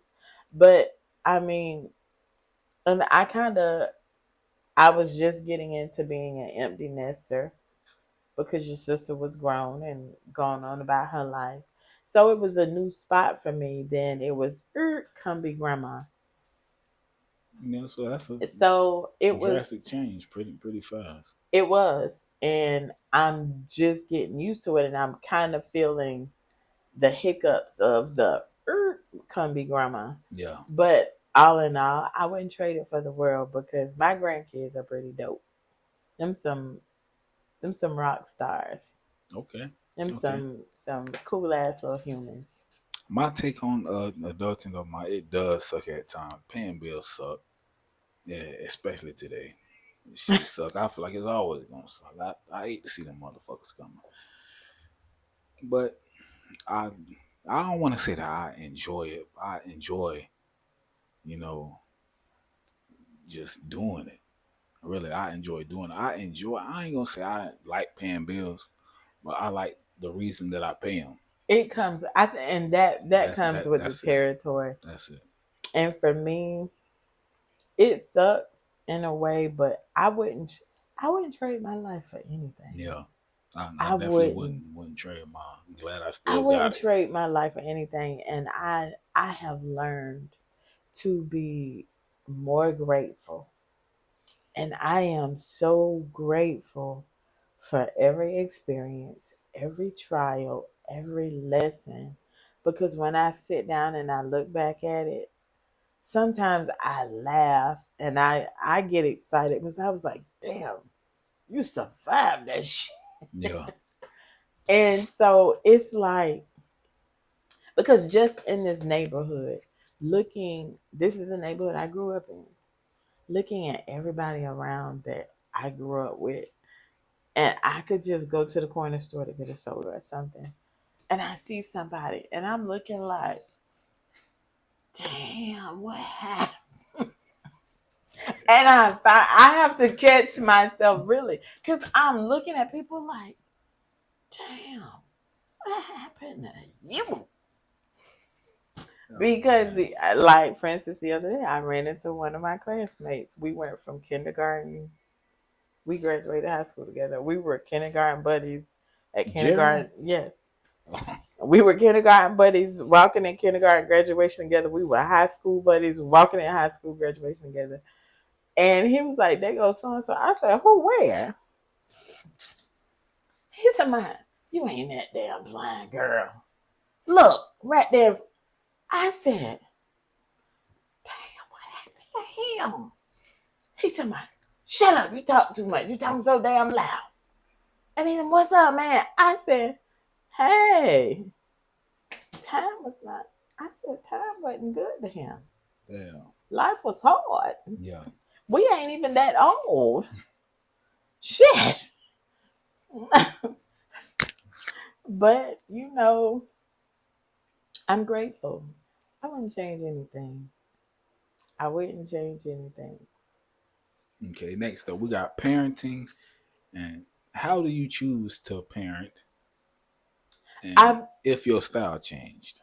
But I mean, And I was just getting into being an empty nester because your sister was grown and gone on about her life. So it was a new spot for me. Then it was, come be grandma. So that's a So drastic change, pretty fast. it was, and I'm just getting used to it, and I'm kind of feeling the hiccups of the come be grandma. Yeah. But all in all, I wouldn't trade it for the world because my grandkids are pretty dope. Them some them some rock stars. Okay. Them Okay. some cool ass little humans. My take on adulting of my it does suck at times. Paying bills suck. Yeah, especially today. Shit suck. I feel like it's always gonna suck. I hate to see them motherfuckers coming. But I I don't wanna say that I enjoy it. I enjoy, you know, just doing it. Really, I enjoy doing it. I ain't gonna say I like paying bills, but I like the reason that I pay them. It comes, and that comes with the That's it. territory. That's it. And for me, it sucks in a way, but I wouldn't trade my life for anything. Yeah. I I definitely wouldn't. wouldn't trade mine. I'm glad I I still got wouldn't it. trade my life for anything, and I have learned to be more grateful. And I am so grateful for every experience, every trial, every lesson. Because when I sit down and I look back at it, sometimes I laugh and I get excited because I was like, damn, you survived that shit. Yeah. And so it's like, because just in this neighborhood, this is the neighborhood I grew up in, looking at everybody around that I grew up with, and I could just go to the corner store to get a soda or something, and I see somebody, and I'm looking like, damn, what happened? And I have to catch myself really, because I'm looking at people like, damn, what happened to you? Oh Because man. like for instance, the other day I ran into one of my classmates. We went from kindergarten. We graduated high school together. We were kindergarten buddies at Gerald? kindergarten. Yes, we were kindergarten buddies walking in kindergarten graduation together. We were high school buddies walking in high school graduation together. And he was like, "There goes so and so." I said, "Who? Where?" He said, "Man, you ain't that damn blind girl. Look right there." I said, "Damn, what happened to him?" He said, "Man, shut up. You talk too much. You talking so damn loud." And he said, "What's up, man?" I said, "Hey, time was not." I said, "Time wasn't good to him. Yeah. Life was hard. Yeah. We ain't even that old. Shit." But I'm grateful. I wouldn't change anything. I wouldn't change anything. Okay, next up we got parenting and how do you choose to parent and I've if your style changed.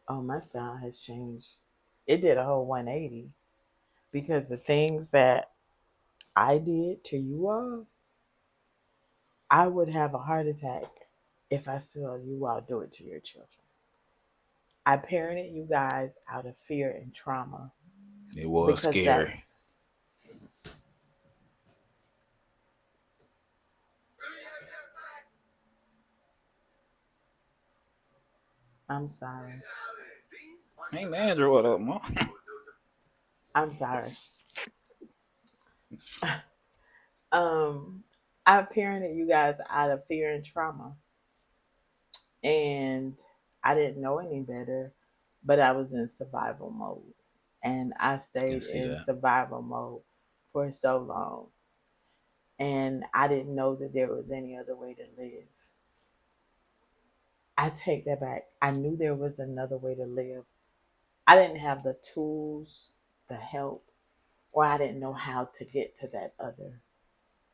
Oh, my style has changed. It did a whole 180 because the things that I did to you all, I would have a heart attack if I saw you all do it to your children. I parented you guys out of fear and trauma It was because that's. scary. I'm sorry. Hey Andrew, what up, man? I'm sorry. um, I parented you guys out of fear and trauma, and I didn't know any better, but I was in survival mode, and I Can stayed see in that. survival mode for so long, and I didn't know that there was any other way to live. I take that back. I knew there was another way to live. I didn't have the tools, the help, or I didn't know how to get to that other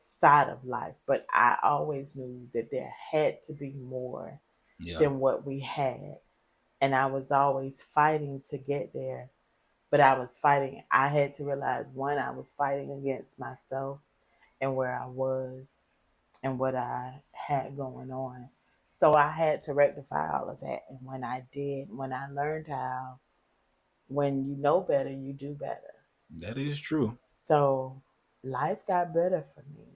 side of life. But I always knew that there had to be more Yeah. than what we had. And I was always fighting to get there. But I was fighting. I had to realize one, I was fighting against myself and where I was and what I had going on. So I had to rectify all of that. And when I did, when I learned how, when you know better, you do better. That is true. So life got better for me.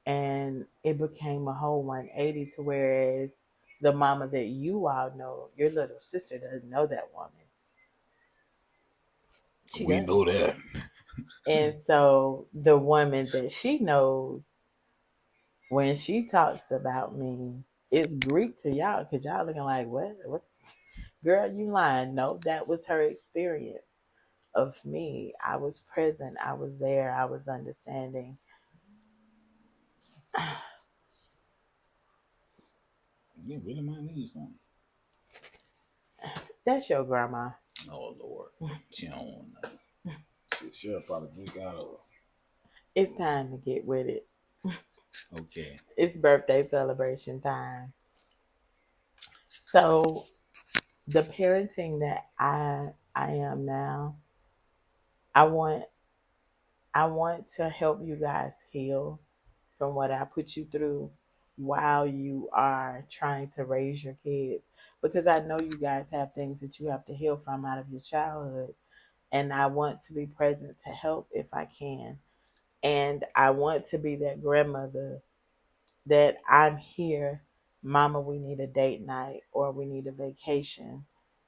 And it became a whole 180 to whereas the mama that you all know, your little sister doesn't know that woman. She We doesn't. know that. And so the woman that she knows, when she talks about me, it's Greek to y'all because y'all looking like, what? What? Girl, you lying. No, that was her experience of me. I was present. I was there. I was understanding. You really might need something. That's your grandma. Oh Lord, she don't want nothing. She'll probably drink out of It's time to get with it. her. Okay. It's birthday celebration time. So the parenting that I am now, I want I want to help you guys heal from what I put you through while you are trying to raise your kids because I know you guys have things that you have to heal from out of your childhood and I want to be present to help if I can. And I want to be that grandmother that I'm here, mama, we need a date night or we need a vacation.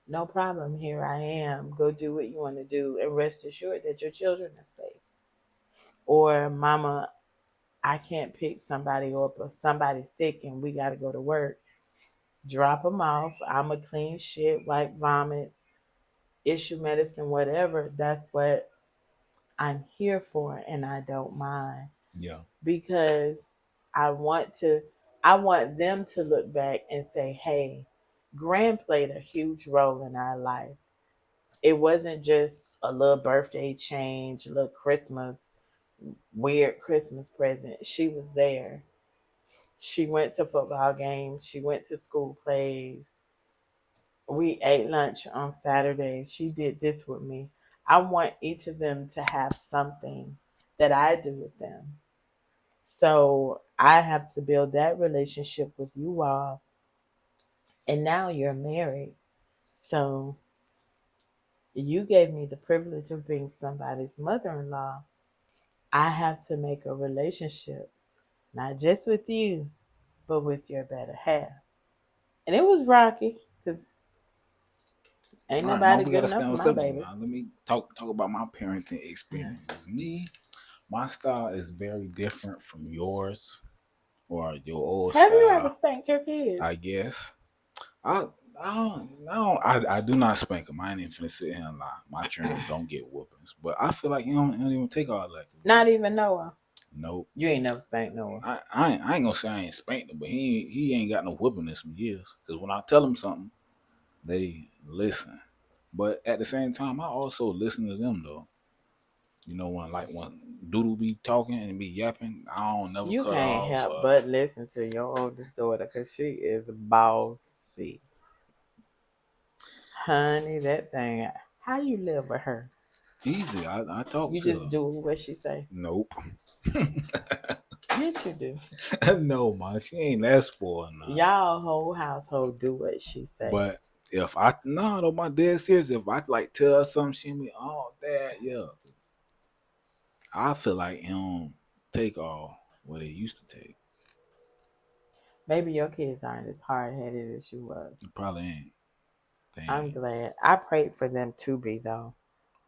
No problem, here I am. Go do what you want to do and rest assured that your children are safe. Or mama, I can't pick somebody up or somebody's sick and we got to go to work. Drop them off. I'm a clean shit, wipe vomit, issue medicine, whatever. That's what I'm here for and I don't mind Yeah. because I want to I want them to look back and say, "Hey, Grand played a huge role in our life. It wasn't just a little birthday change, a little Christmas, weird Christmas present. She was there. She went to football games. She went to school plays. We ate lunch on Saturday. She did this with me. I want each of them to have something that I do with them. So I have to build that relationship with you all. And now you're married. So you gave me the privilege of being somebody's mother in law. I have to make a relationship, not just with you, but with your better half. And it was rocky because ain't All right, now nobody we good gotta enough stay for on my subject baby. now. Let me talk about my parenting experiences. Me, my style is very different from yours or your old Have you ever style, spanked your I kids? guess. I no, I do not spank them. I ain't even finna sit here and lie. My children don't get whoopings, but I feel like it don't even take all that. Not even Noah. Nope. You ain't never spanked Noah. I ain't gonna say I ain't spanked him, but he ain't got no whooping in some years. Cause when I tell him something, they listen. But at the same time, I also listen to them though. You know when Doodle be talking and be yapping, I don't never You cut her can't off. help but listen to your oldest daughter because she is bossy. Honey, that thing. How you live with her? Easy. I talk You to just her. do what she say. Nope. Yes, you do. No, man, she ain't that spoiled now. Y'all whole household do what she say. But if I no, my dead serious. If I like tell her something, she be oh dad, yeah. I feel like he don't take all what it used to take. Maybe your kids aren't as hard headed as you was. It probably ain't. They I'm ain't. glad. I prayed for them to be though.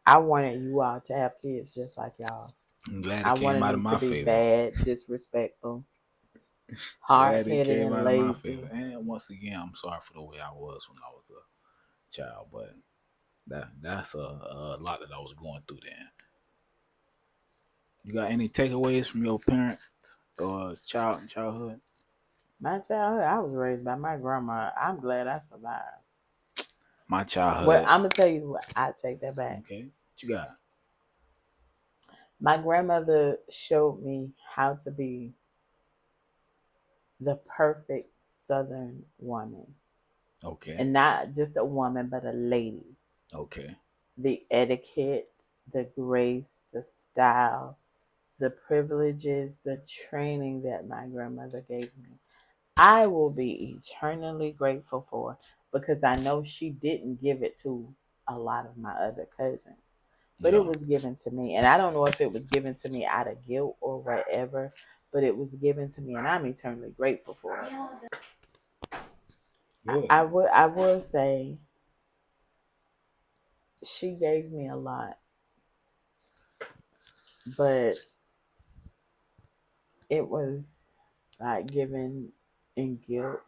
I wanted you all to have kids just like y'all. I'm glad I it came wanted out of them to my be favor. bad, disrespectful, hard Glad it headed, came and out of my favor. lazy. And once again, I'm sorry for the way I was when I was a child, but that's a lot that I was going through then. You got any takeaways from your parents or childhood? My childhood, I was raised by my grandma. I'm glad I survived. My Well, childhood. I'm gonna tell you what. I take that back. Okay. What you got? My grandmother showed me how to be the perfect Southern woman, Okay. and not just a woman, but a lady. Okay. the etiquette, the grace, the style, the privileges, the training that my grandmother gave me. I will be eternally grateful for, because I know she didn't give it to a lot of my other cousins, but it Yeah. was given to me. And I don't know if it was given to me out of guilt or whatever, but it was given to me, and I'm eternally grateful for it. Good. I will say she gave me a lot, but it was like given in guilt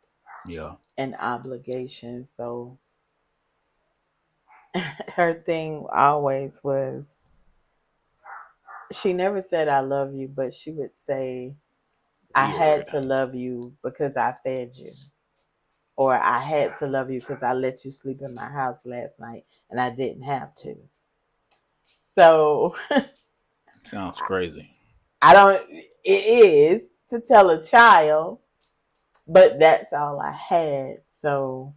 Yeah. and obligation. So her thing always was, she never said I love you, but she would say I B had word. to love you because I fed you. Or I had to love you because I let you sleep in my house last night and I didn't have to. So Sounds crazy. I don't, it is to tell a child, but that's all I had. So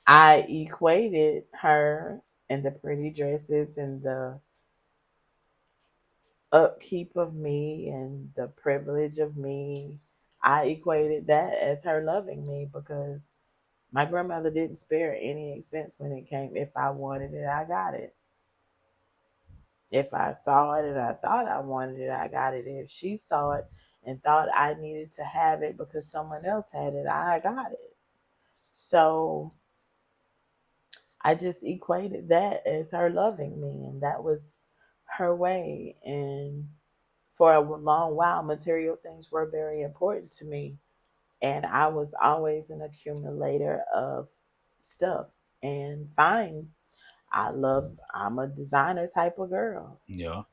I equated her and the pretty dresses and the upkeep of me and the privilege of me. I equated that as her loving me, because my grandmother didn't spare any expense when it came. If I wanted it, I got it. If I saw it and I thought I wanted it, I got it. If she saw it and thought I needed to have it because someone else had it, I got it. So I just equated that as her loving me, and that was her way. And for a long while, material things were very important to me. And I was always an accumulator of stuff. And fine, I'm a designer type of girl. Yeah.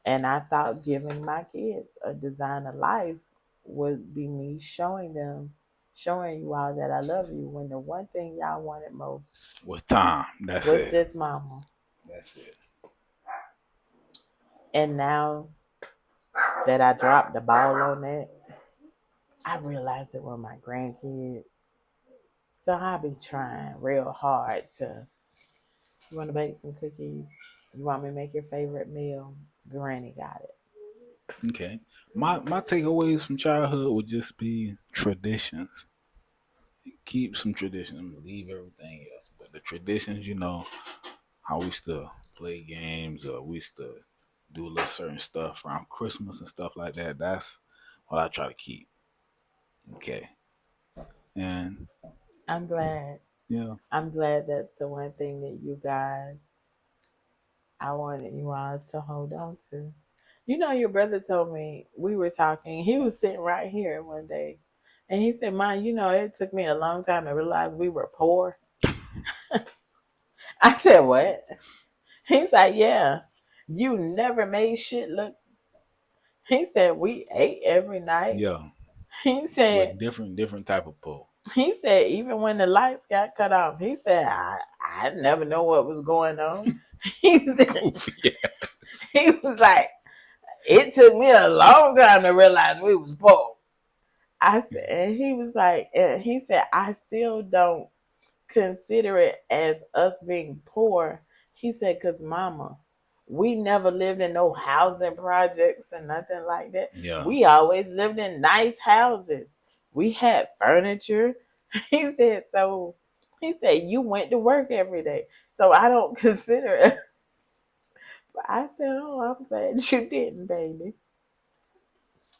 And I thought giving my kids a designer life would be me showing you all that I love you, when the one thing y'all wanted most What's time? That's was it. just mama. That's it. And now that I dropped the ball on that, I realize it with my grandkids. So I be trying real hard to, you want to bake some cookies? You want me to make your favorite meal? Granny got it. Okay. My takeaways from childhood would just be traditions. Keep some traditions. I'm gonna leave everything else, but the traditions, how we used to play games, or we used to do a little certain stuff around Christmas and stuff like that. That's what I try to keep. Okay. And I'm glad. yeah. I'm glad that's the one thing that you guys, I wanted you all to hold on to. You know, your brother told me, we were talking, he was sitting right here one day, and he said, "Ma, it took me a long time to realize we were poor." I said, "What?" He's like, "Yeah, you never made shit look." He said, "We ate every night." Yeah. He said, With different type of pull. even when the lights got cut off, he said, I never know what was going on. He said, Goofy. Yeah. he was like, it took me a long time to realize we was poor. I said, and he was like, and he said, I still don't consider it as us being poor. He said, because mama, we never lived in no housing projects and nothing like that. Yeah. We always lived in nice houses. We had furniture. He said, so he said, you went to work every day. So I don't consider it. I said, oh, I'm glad you didn't, baby.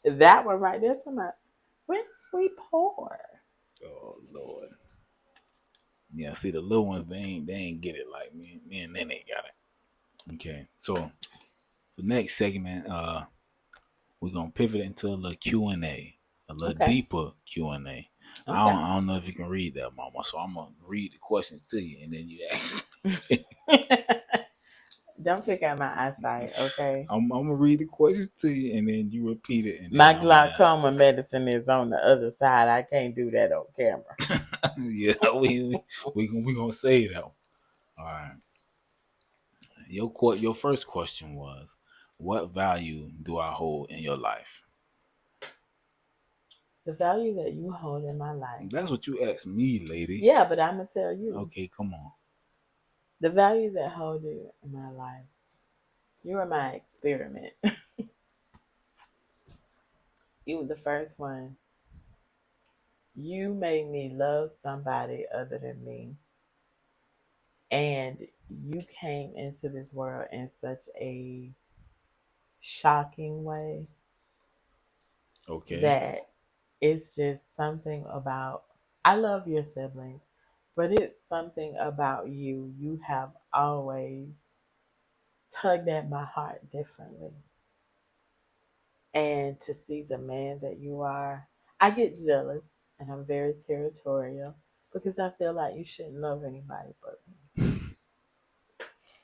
That one right there to my, when we poor. Oh Lord. Yeah, see the little ones they ain't get it like me. Me and then they got it. Okay. So the next segment, we're gonna pivot into a little Q&A, a little Okay. deeper Q&A. Okay. I don't know if you can read that, Mama. So I'm gonna read the questions to you, and then you ask. Don't pick out my eyesight, okay? I'm gonna read the questions to you, and then you repeat it, and then My I'm gonna answer. glaucoma medicine is on the other side. I can't do that on camera. Yeah, we gonna say that one. All right. Your first question was, what value do I hold in your life? The value that you hold in my life. That's what you asked me, lady. Yeah, but I'm gonna tell you. Okay, come on. The value that hold you in my life. You were my experiment. You were the first one. You made me love somebody other than me. And you came into this world in such a shocking way Okay. that it's just something about, I love your siblings, but it's something about you. You have always tugged at my heart differently. And to see the man that you are, I get jealous and I'm very territorial because I feel like you shouldn't love anybody but me.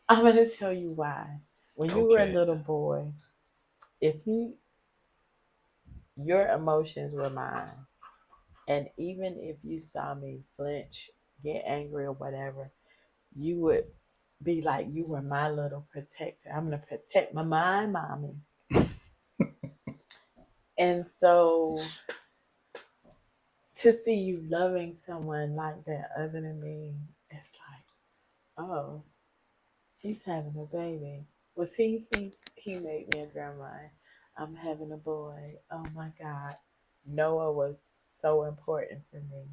I'm going to tell you why. When you were a Okay. little boy, if you, your emotions were mine, and even if you saw me flinch, get angry or whatever, you would be like you were my little protector. I'm going to protect my mommy. And so to see you loving someone like that other than me, it's like, oh, he's having a baby. Was he made me a grandma. I'm having a boy. Oh my God. Noah was so important for me.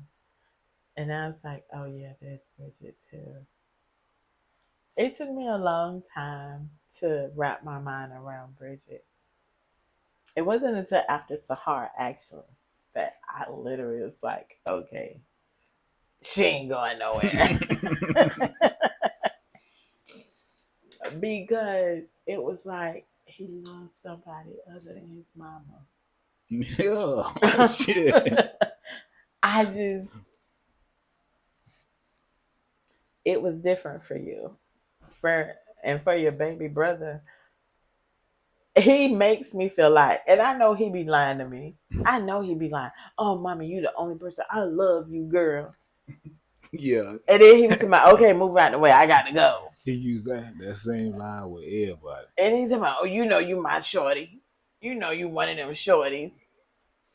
And I was like, oh yeah, there's Bridget too. It took me a long time to wrap my mind around Bridget. It wasn't until after Sahar actually that I literally was like, okay, she ain't going nowhere. Because it was like he loved somebody other than his mama. Yeah. Oh shit. I just, it was different for you. For and for your baby brother, he makes me feel like, and I know he be lying to me. I know he be lying. Oh, mommy, you the only person I love, you girl. Yeah. And then he was like, okay, move out the way. I got to go. He used that same line with everybody. And he's like, oh, you know, you my shorty. You know, you one of them shorties.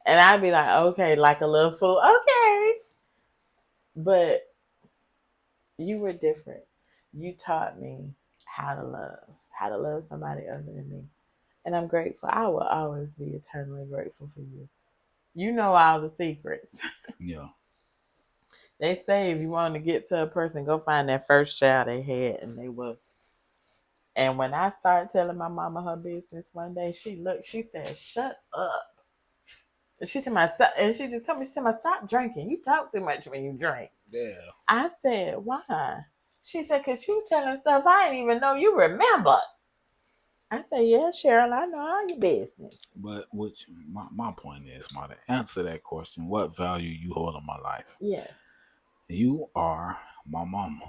And I'd be like, okay, like a little fool. Okay. But you were different. You taught me how to love somebody other than me. And I'm grateful. I will always be eternally grateful for you. You know all the secrets. Yeah. They say if you want to get to a person, go find that first child they had, and they will. And when I started telling my mama her business one day, she looked, she said, "Shut up." She said, "My stop," and she just told me, she said, "My stop drinking. You talk too much when you drink." Yeah. I said, "Why?" She said, "Cause you telling stuff I didn't even know you remember." I said, "Yeah, Cheryl, I know all your business." But which my point is, ma, to answer that question, what value you hold in my life? Yes. You are my mama.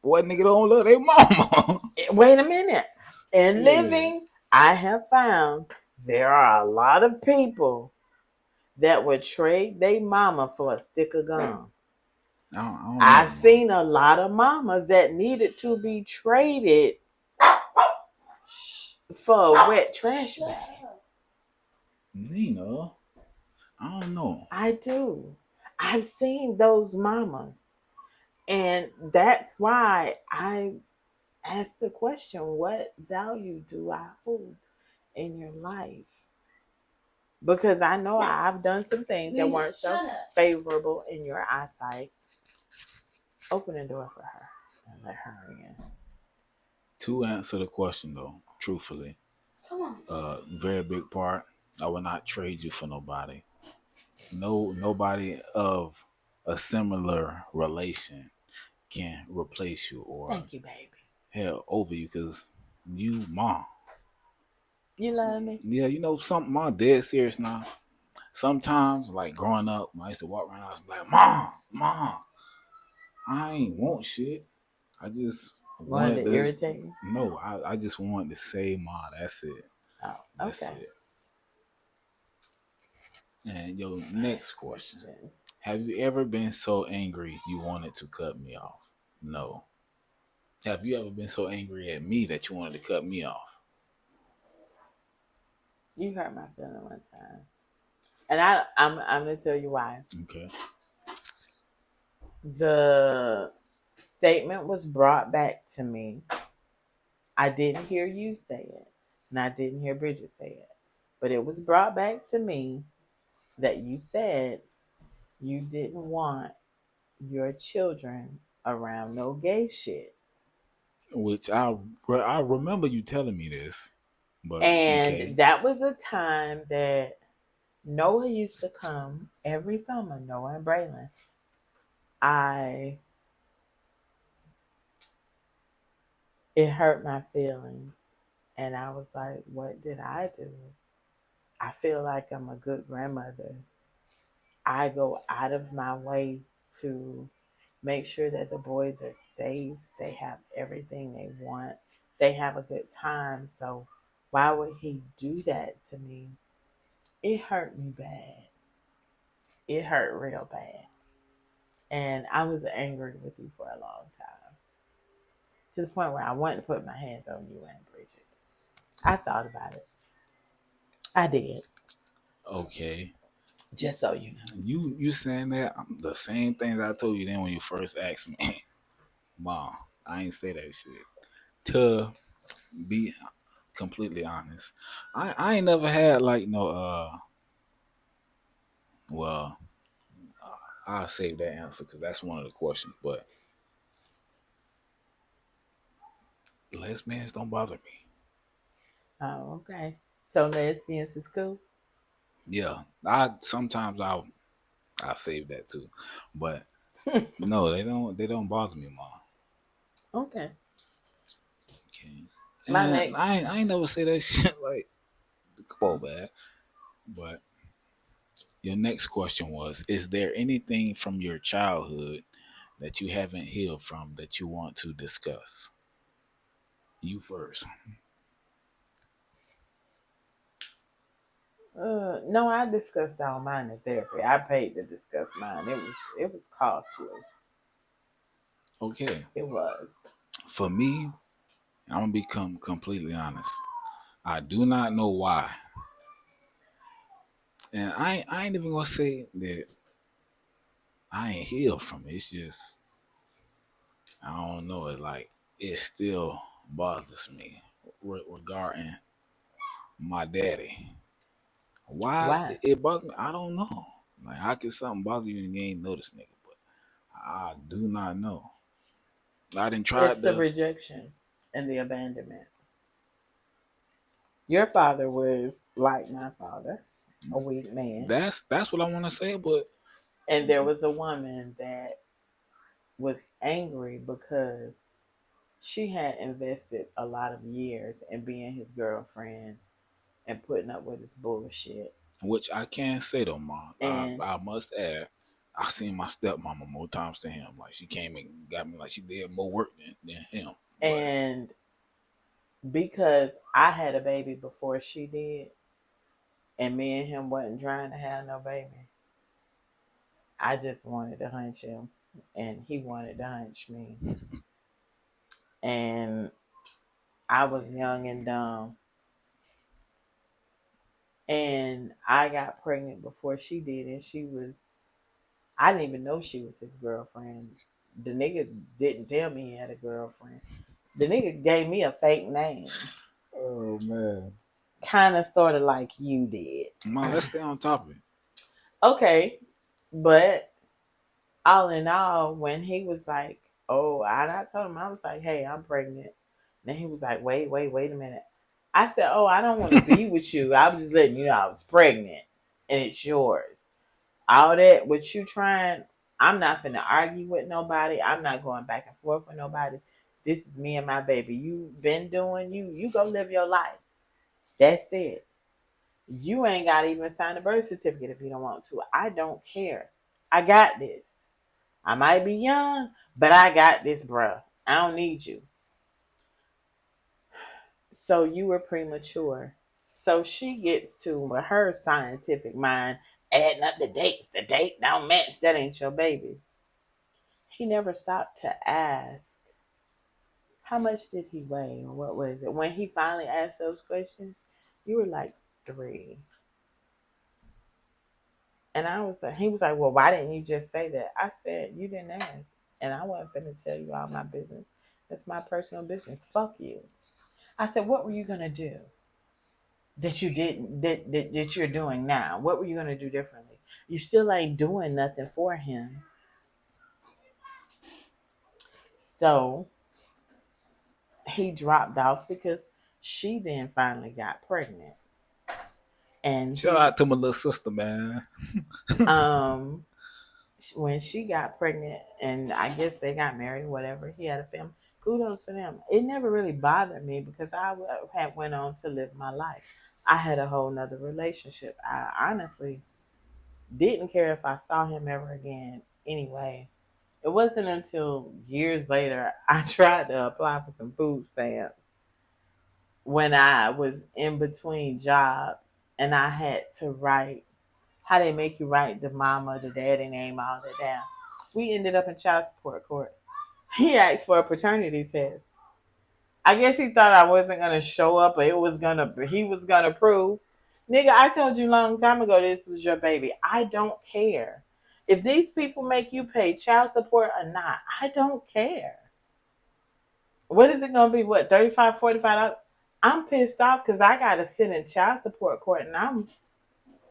Boy, nigga don't love their mama. Wait a minute. In Yeah. living, I have found there are a lot of people that would trade their mama for a stick of gum. I don't know, I've mom. seen a lot of mamas that needed to be traded for a wet trash bag. Nina, I don't know. I do. I've seen those mamas. And that's why I asked the question, what value do I hold in your life? Because I know I've done some things that weren't so favorable in your eyesight. Open the door for her and let her in. To answer the question though, truthfully, very big part. I will not trade you for nobody. Nobody of a similar relation can replace you or Thank you, baby. hell over you because you mom. You love me? Yeah, you know something. Mom dead serious now. Sometimes, like growing up, when I used to walk around, I was like, Mom, I ain't want shit. I just Wanted wanted to to. irritate you? No, I just wanted to say, Mom, that's it. Oh, That's okay. it. And your next question: Question. have you ever been so angry you wanted to cut me off? No. Have you ever been so angry at me that you wanted to cut me off? You hurt my feeling one time. And I'm gonna tell you why. Okay. The statement was brought back to me. I didn't hear you say it, and I didn't hear Bridget say it, but it was brought back to me that you said you didn't want your children around no gay shit. Which I remember you telling me this, but And okay. that was a time that Noah used to come every summer, Noah and Braylon. I It hurt my feelings. And I was like, what did I do? I feel like I'm a good grandmother. I go out of my way to make sure that the boys are safe, they have everything they want, they have a good time. So why would he do that to me? It hurt me bad. It hurt real bad. And I was angry with you for a long time, to the point where I wanted to put my hands on you and Bridget. I thought about it. I did, Okay. just so you know. You saying that the same thing that I told you then when you first asked me. Mom, I ain't say that shit. To be completely honest, I ain't never had like no well, I'll save that answer because that's one of the questions. But lesbians don't bother me. Oh, okay. So lesbians is cool. Yeah, I sometimes I'll save that too, but no, they don't bother me, mom. Okay. Okay, My and next. I ain't never say that shit like come on, man. But your next question was: is there anything from your childhood that you haven't healed from that you want to discuss? You first. No, I discussed all mine in therapy. I paid to discuss mine. It was costly. Okay. It was. For me, I'm gonna become completely honest. I do not know why, and I ain't even gonna say that I ain't healed from it. It's just I don't know. It like it still bothers me regarding my daddy. Why Why? it bothers me? I don't know. Like how can something bother you and you ain't know this nigga? But I do not know. I didn't try It's the to. rejection and the abandonment. Your father was like my father, a weak man. That's what I want to say. But And there was a woman that was angry because she had invested a lot of years in being his girlfriend and putting up with his bullshit. which I can say though, mom, And I must add, I seen my stepmama more times than him. Like she came and got me like she did more work than him. But and because I had a baby before she did, and me and him wasn't trying to have no baby, I just wanted to hunch him, and he wanted to hunch me. And I was young and dumb, and I got pregnant before she did, and I didn't even know she was his girlfriend. The nigga didn't tell me he had a girlfriend. The nigga gave me a fake name, oh man, kind of, sort of like you did. mom, let's stay on topic. Okay, but all in all, when he was like, "Oh," I told him, I was like, "Hey, I'm pregnant." Then he was like, "Wait a minute." I said, "Oh, I don't want to be with you. I was just letting you know I was pregnant, and it's yours. All that what you trying, I'm not finna argue with nobody. I'm not going back and forth with nobody. This is me and my baby. You been doing you. You go live your life. That's it. You ain't got to even sign a birth certificate if you don't want to. I don't care. I got this. I might be young, but I got this, bruh. I don't need you." So you were premature. So she gets to, with her scientific mind, adding up the dates. The date don't match. That ain't your baby. He never stopped to ask, how much did he weigh or what was it? When he finally asked those questions, you were like 3. And I was like, he was like, well, why didn't you just say that? I said, you didn't ask. and I wasn't finna tell you all my business. That's my personal business. Fuck you. I said, what were you gonna do that you didn't that you're doing now? What were you gonna do differently? You still ain't doing nothing for him. So he dropped off because she then finally got pregnant. And Shout he out to my little sister, man. um when she got pregnant and I guess they got married, whatever, he had a family. Kudos for them. It never really bothered me because had went on to live my life. I had a whole nother relationship. I honestly didn't care if I saw him ever again anyway. It wasn't until years later I tried to apply for some food stamps when I was in between jobs and I had to write how they make you write the mama, the daddy name, all that down. We ended up in child support court. He asked for a paternity test. I guess he thought I wasn't gonna show up, or he was gonna prove. Nigga, I told you a long time ago this was your baby. I don't care. If these people make you pay child support or not, I don't care. What is it gonna be? What, 35, $45? I'm pissed off because I gotta sit in child support court and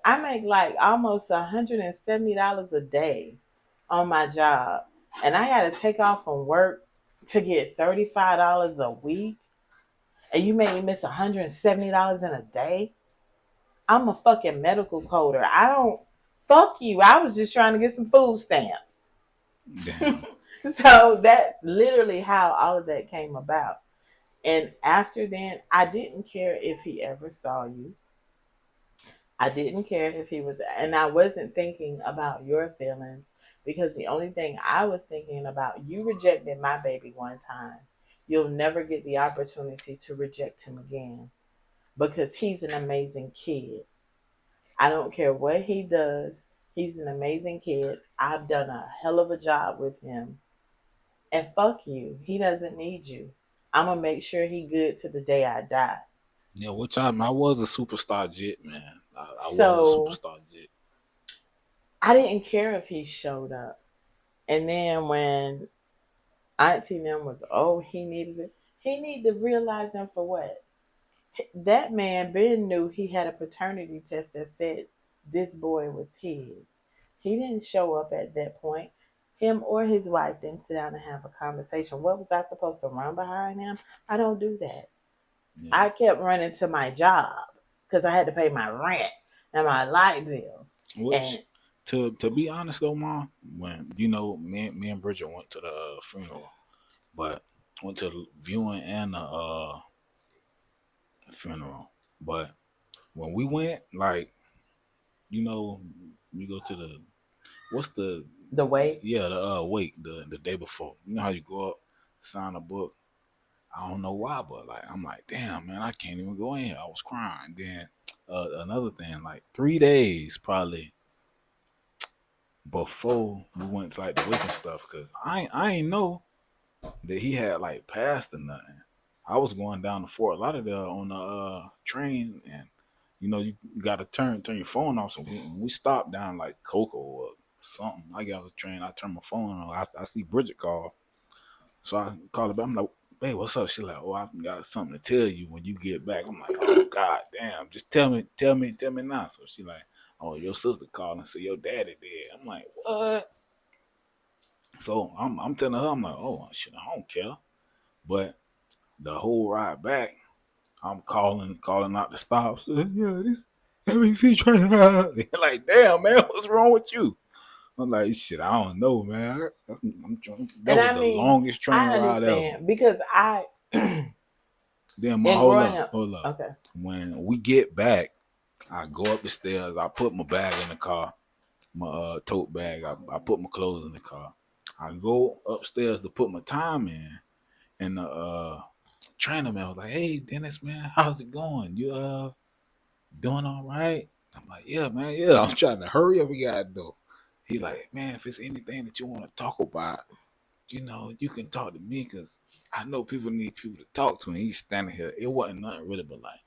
I make like almost $170 a day on my job. And I gotta take off from work to get $35 a week. And you made me miss $170 in a day. I'm a fucking medical coder. I don't fuck you. I was just trying to get some food stamps. Damn. So that's literally how all of that came about. And after then, I didn't care if he ever saw you. I didn't care if he was, and I wasn't thinking about your feelings because the only thing I was thinking about, you rejected my baby one time. You'll never get the opportunity to reject him again because he's an amazing kid. I don't care what he does. He's an amazing kid. I've done a hell of a job with him. And fuck you. He doesn't need you. I'm going to make sure he good to the day I die. Yeah, which I was a superstar jet, man. I was a So superstar jet. I didn't care if he showed up. And then when Auntie them was, oh, he needed it. He needed to realize him for what? That man Ben knew he had a paternity test that said this boy was his. He didn't show up at that point. Him or his wife didn't sit down and have a conversation. What was I supposed to run behind him? I don't do that. Yeah. I kept running to my job because I had to pay my rent and my light bill. Which, And to be honest though, mom, when me and Bridget went to the funeral, but went to the viewing and the funeral. But when we went, like, you know, we go to the what's the the way, yeah the wake the day before. You know how you go up, sign a book. I don't know why, but like I'm like, damn man, I can't even go in here. I was crying. Then another thing, like 3 days probably before we went to like the wake and stuff, cause I ain't know that he had like passed or nothing. I was going down to Fort Lauderdale on the train, and you got to turn your phone off. So we stopped down like Cocoa or something. I got on the train. I turned my phone on. I see Bridget call, so I called her back. I'm like, "Babe, what's up?" She like, "Oh, I got something to tell you when you get back." I'm like, "Oh God, damn! Just tell me now." So she like, "Oh, your sister called and said your daddy dead." I'm like, "What?" So I'm telling her, I'm like, "Oh shit, I don't care." But the whole ride back, I'm calling out the stops. Yeah, this MXC train. They're like, damn, man, what's wrong with you? I'm like, shit, I don't know, man. That and was I the mean, longest train I ride ever. understand because I, in Then growing up, hold up. okay, When we get back, I go up the stairs. I put my bag in the car, my tote bag. I put my clothes in the car. I go upstairs to put my time in, and the trainer man was like, "Hey, Dennis, man, how's it going? You doing all right?" I'm like, "Yeah, man, yeah." I'm trying to hurry up. We gotta do. He like, "Man, if it's anything that you want to talk about, you can talk to me because I know people need people to talk to." And he's standing here. It wasn't nothing really but like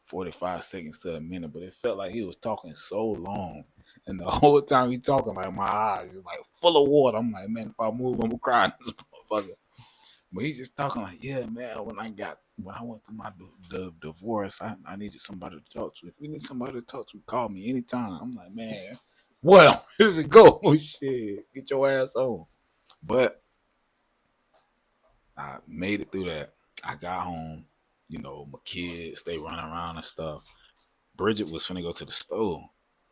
45 seconds to a minute, but it felt like he was talking so long. And the whole time he talking, like my eyes is like full of water. I'm like, man, if I move, I'm gonna cry in this motherfucker. But he's just talking like, yeah, man. When I went through my divorce, I needed somebody to talk to. If you need somebody to talk to, call me anytime. I'm like, man, what? I'm ready to go. Shit, get your ass on. But I made it through that. I got home. My kids they running around and stuff. Bridget was finna go to the store,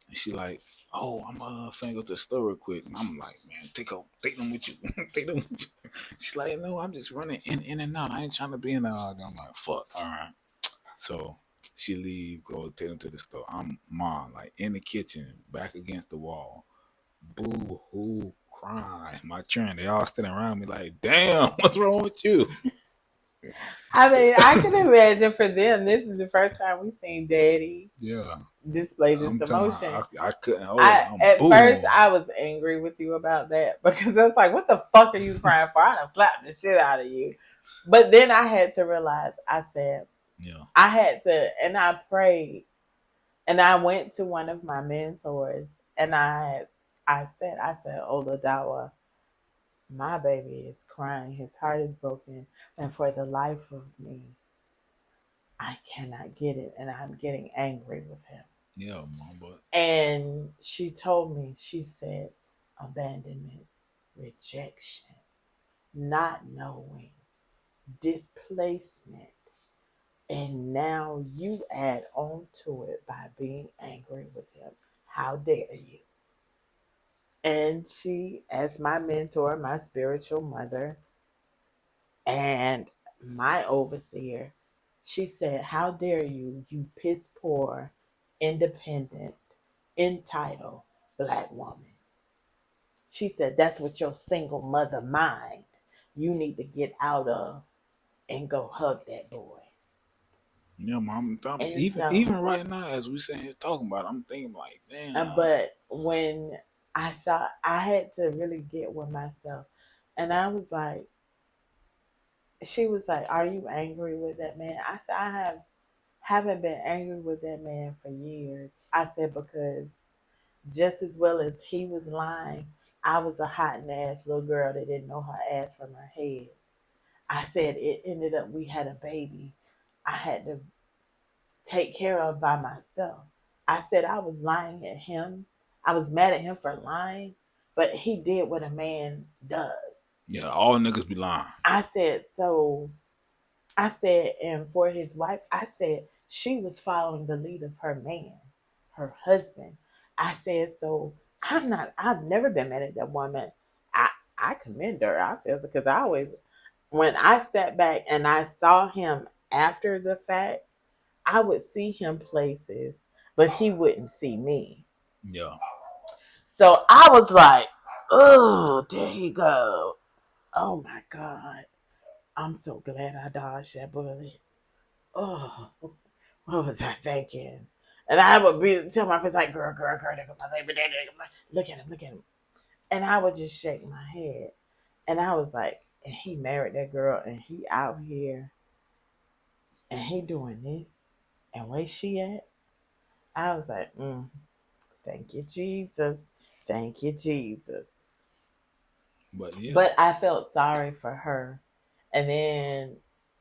and she like, "Oh, I'm finna go to the store real quick." And I'm like, "Man, take them with you, take them with you." She's like, "No, I'm just running in and out. I ain't trying to be in the." I'm like, "Fuck, all right." So she leave, go take them to the store. I'm mom, like in the kitchen, back against the wall, boo hoo, crying. My children, they all standing around me like, "Damn, what's wrong with you?" I mean, I can imagine for them, this is the first time we've seen Daddy Yeah, display this I'm telling you, emotion. I couldn't hold it. I I'm at first boo. I was angry with you about that because I was like, "What the fuck are you crying for? I done slapped the shit out of you." But then I had to realize. I said Yeah, I had to, and I prayed, and I went to one of my mentors, and I said, "Oh, Ladawa, my baby is crying. His heart is broken, and for the life of me, I cannot get it, and I'm getting angry with him." yeah, mom, but And she told me, she said, abandonment, rejection, not knowing, displacement. And now you add on to it by being angry with him. How dare you? And she, as my mentor, my spiritual mother, and my overseer, she said, "How dare you, you piss poor, independent, entitled black woman?" She said, "That's what your single mother mind you need to get out of and go hug that boy." yeah, mom, And even so, right now, as we sitting here talking about it, I'm thinking like, damn, but when I thought I had to really get with myself, and I was like, she was like, "Are you angry with that man?" I said, haven't been angry with that man for years. I said, because just as well as he was lying, I was a hot and ass little girl that didn't know her ass from her head. I said it ended up we had a baby I had to take care of by myself. I said I was lying at him. I was mad at him for lying, but he did what a man does. yeah, all niggas be lying. I said, so I said, and for his wife, I said she was following the lead of her man, her husband. I said, so I've never been mad at that woman. I, I commend her. I feel because I always, when I sat back and I saw him after the fact, I would see him places, but he wouldn't see me. Yeah, So I was like, oh, there he go. Oh my God. I'm so glad I dodged that bullet. Oh, what was I thinking? And I would be tell my friends like, girl, there go my baby, look at him, look at him. And I would just shake my head. And I was like, and he married that girl and he out here and he doing this. And where she at? I was like, thank you, Jesus. Thank you, Jesus. but yeah, But I felt sorry for her. And then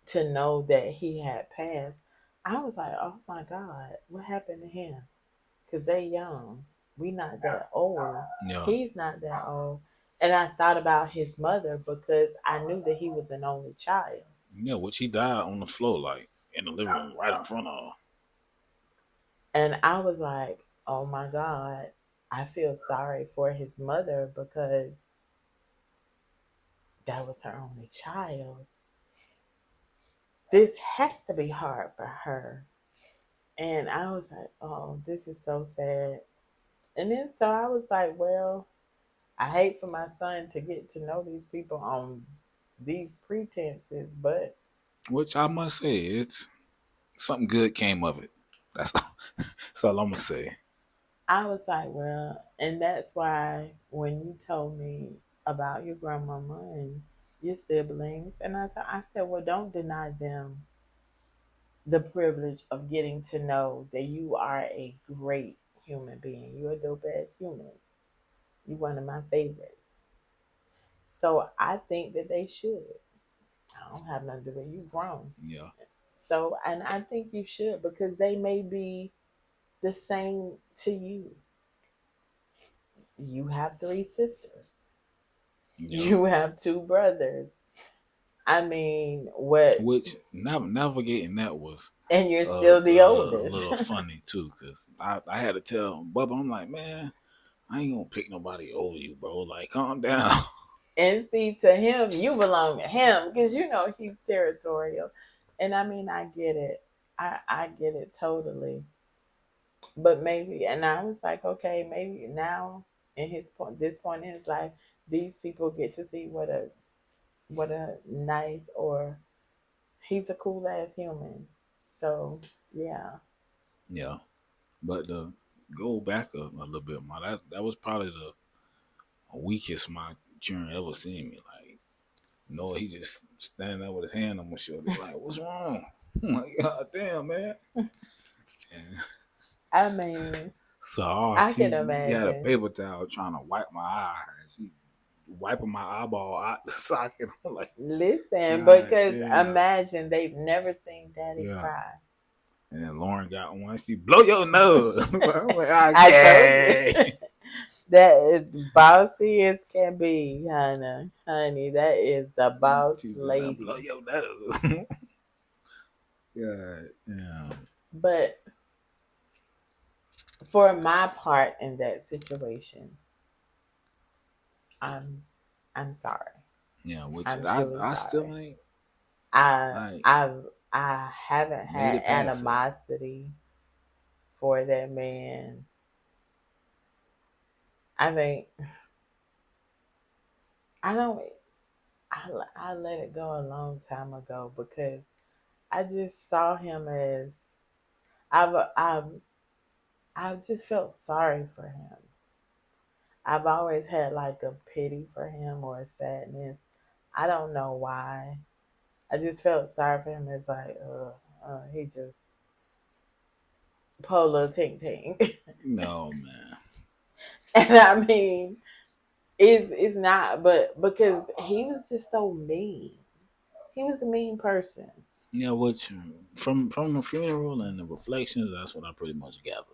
to know that he had passed, I was like, oh my God, what happened to him? Because they young. We not that old. yeah, He's not that old. And I thought about his mother because I knew that he was an only child. yeah. Which he died on the floor, like in the living room, right in front of her. And I was like, oh my God, I feel sorry for his mother because that was her only child. This has to be hard for her. And I was like, oh, this is so sad. And then so I was like, well, I hate for my son to get to know these people on these pretenses, but Which I must say, it's something good came of it. That's all, that's all I'm gonna say. I was like, well, and that's why when you told me about your grandmama and your siblings, and I said, well, don't deny them the privilege of getting to know that you are a great human being. You're a dope ass human. You're one of my favorites. So I think that they should. I don't have nothing to do with you grown. Yeah. So and I think you should because they may be the same to you. You have three sisters. Yeah. You have two brothers. I mean, what? Which navigating that was And you're still the a oldest. little funny too, cause I had to tell Bubba, I'm like, man, I ain't gonna pick nobody over you, bro. Like, calm down. And see, to him, you belong to him because you know he's territorial. And I mean, I get it. I get it totally. But maybe, and I was like, okay, maybe now in this point in his life, these people get to see what a nice or he's a cool ass human. So yeah, Yeah. But to go back a little bit, my that was probably the weakest my children ever seen me. Like, no, he just standing there with his hand on my shoulder, like, what's wrong? I'm like, God damn, man. And I mean, so I can she had a imagine. paper towel trying to wipe my eye. And she wiping my eyeball out the socket. I'm like, Listen, God because damn. imagine they've never seen daddy Yeah. cry. And then Lauren got one. She blow your nose. I'm like, I told you okay. that is bossy as can be, honey. Honey, that is the boss She said, "Now blow lady. your nose." God damn. But for my part in that situation, I'm I'm sorry. Yeah, which I'm I truly I sorry. still ain't I like I haven't made had it past it. animosity for that man. I think I don't. I let it go a long time ago because I just saw him as I've I've I just felt sorry for him. I've always had like a pity for him or a sadness. I don't know why. I just felt sorry for him. It's like, he just polo ting ting, No man. and I mean, it's not, but because he was just so mean. He was a mean person. Yeah, which from the funeral and the reflections, that's what I pretty much gathered.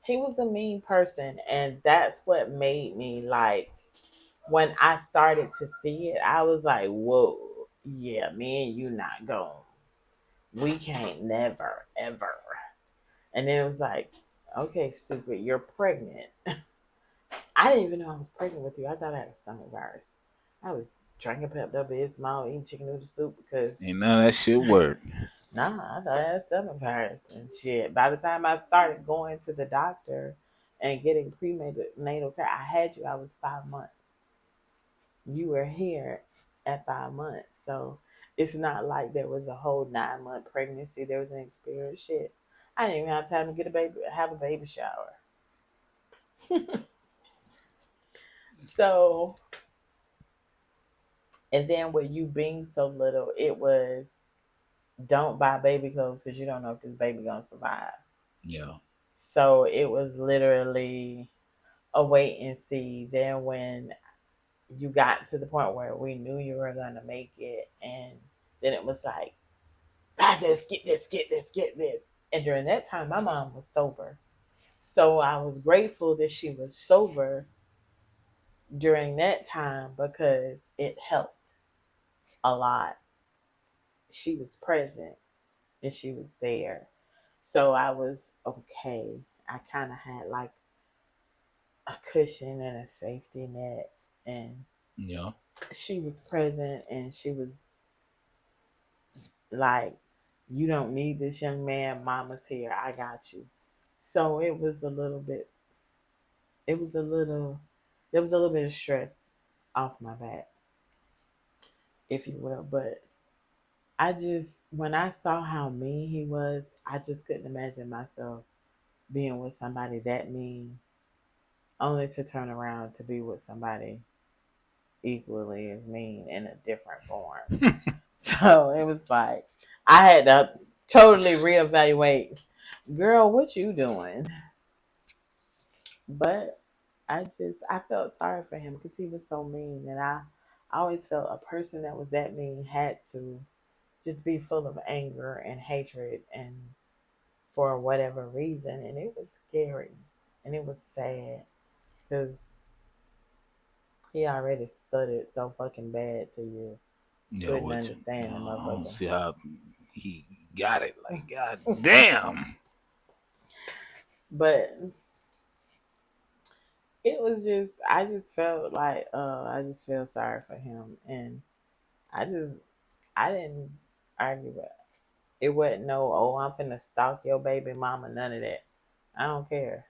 He was a mean person, and that's what made me like when I started to see it. I was like, "Whoa, yeah, me and you not going. We can't never ever." And then it was like, "Okay, stupid, you're pregnant." I didn't even know I was pregnant with you. I thought I had a stomach virus. I was drinking Pepto Bismol, eating chicken noodle soup because Ain't none of that shit work. nah, I thought I had stomach virus and shit. By the time I started going to the doctor and getting prenatal care, I had you. I was 5 months. You were here at 5 months, so it's not like there was a whole 9 month pregnancy. There was an experience. Shit, I didn't even have time to get a baby, have a baby shower. So, and then with you being so little, it was don't buy baby clothes because you don't know if this baby gonna survive. Yeah. So it was literally a wait and see. Then when you got to the point where we knew you were gonna make it, and then it was like, buy this, get this, get this, get this. And during that time, my mom was sober, so I was grateful that she was sober during that time because it helped a lot. She was present and she was there, so I was okay. I kind of had like a cushion and a safety net, and Yeah. she was present and she was like, you don't need this young man, mama's here, I got you. So it was a little bit, it was a little there was a little bit of stress off my back, if you will. But I just, when I saw how mean he was, I just couldn't imagine myself being with somebody that mean, only to turn around to be with somebody equally as mean in a different form. So it was like I had to totally reevaluate. Girl, what you doing? But I felt sorry for him because he was so mean, and I always felt a person that was that mean had to just be full of anger and hatred and for whatever reason, and it was scary and it was sad because he already stuttered so fucking bad to you Yeah, couldn't which understand the I don't motherfucker. see how he got it. Like, god damn. But it was just I just felt like I just feel sorry for him, and I just I didn't argue with it. Wasn't no, oh, I'm finna stalk your baby mama, none of that. I don't care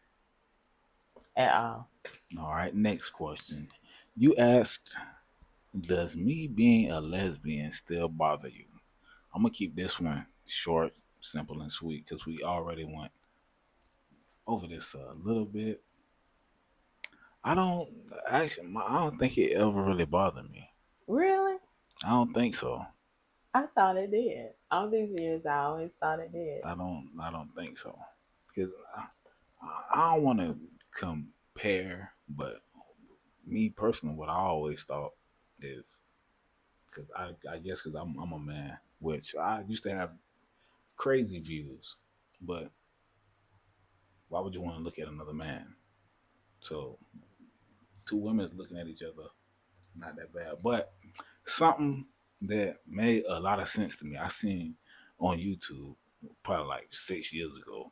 at all. All right, next question. You asked, does me being a lesbian still bother you? I'm gonna keep this one short, simple, and sweet because we already went over this a little bit. I don't actually. I don't think it ever really bothered me. Really? I don't think so. I thought it did. All these years, I always thought it did. I don't. I don't think so. Because I don't want to compare, but me personally, what I always thought is because I guess because I'm a man, which I used to have crazy views, but why would you want to look at another man? So two women looking at each other, not that bad. But something that made a lot of sense to me, I seen on YouTube probably like 6 years ago.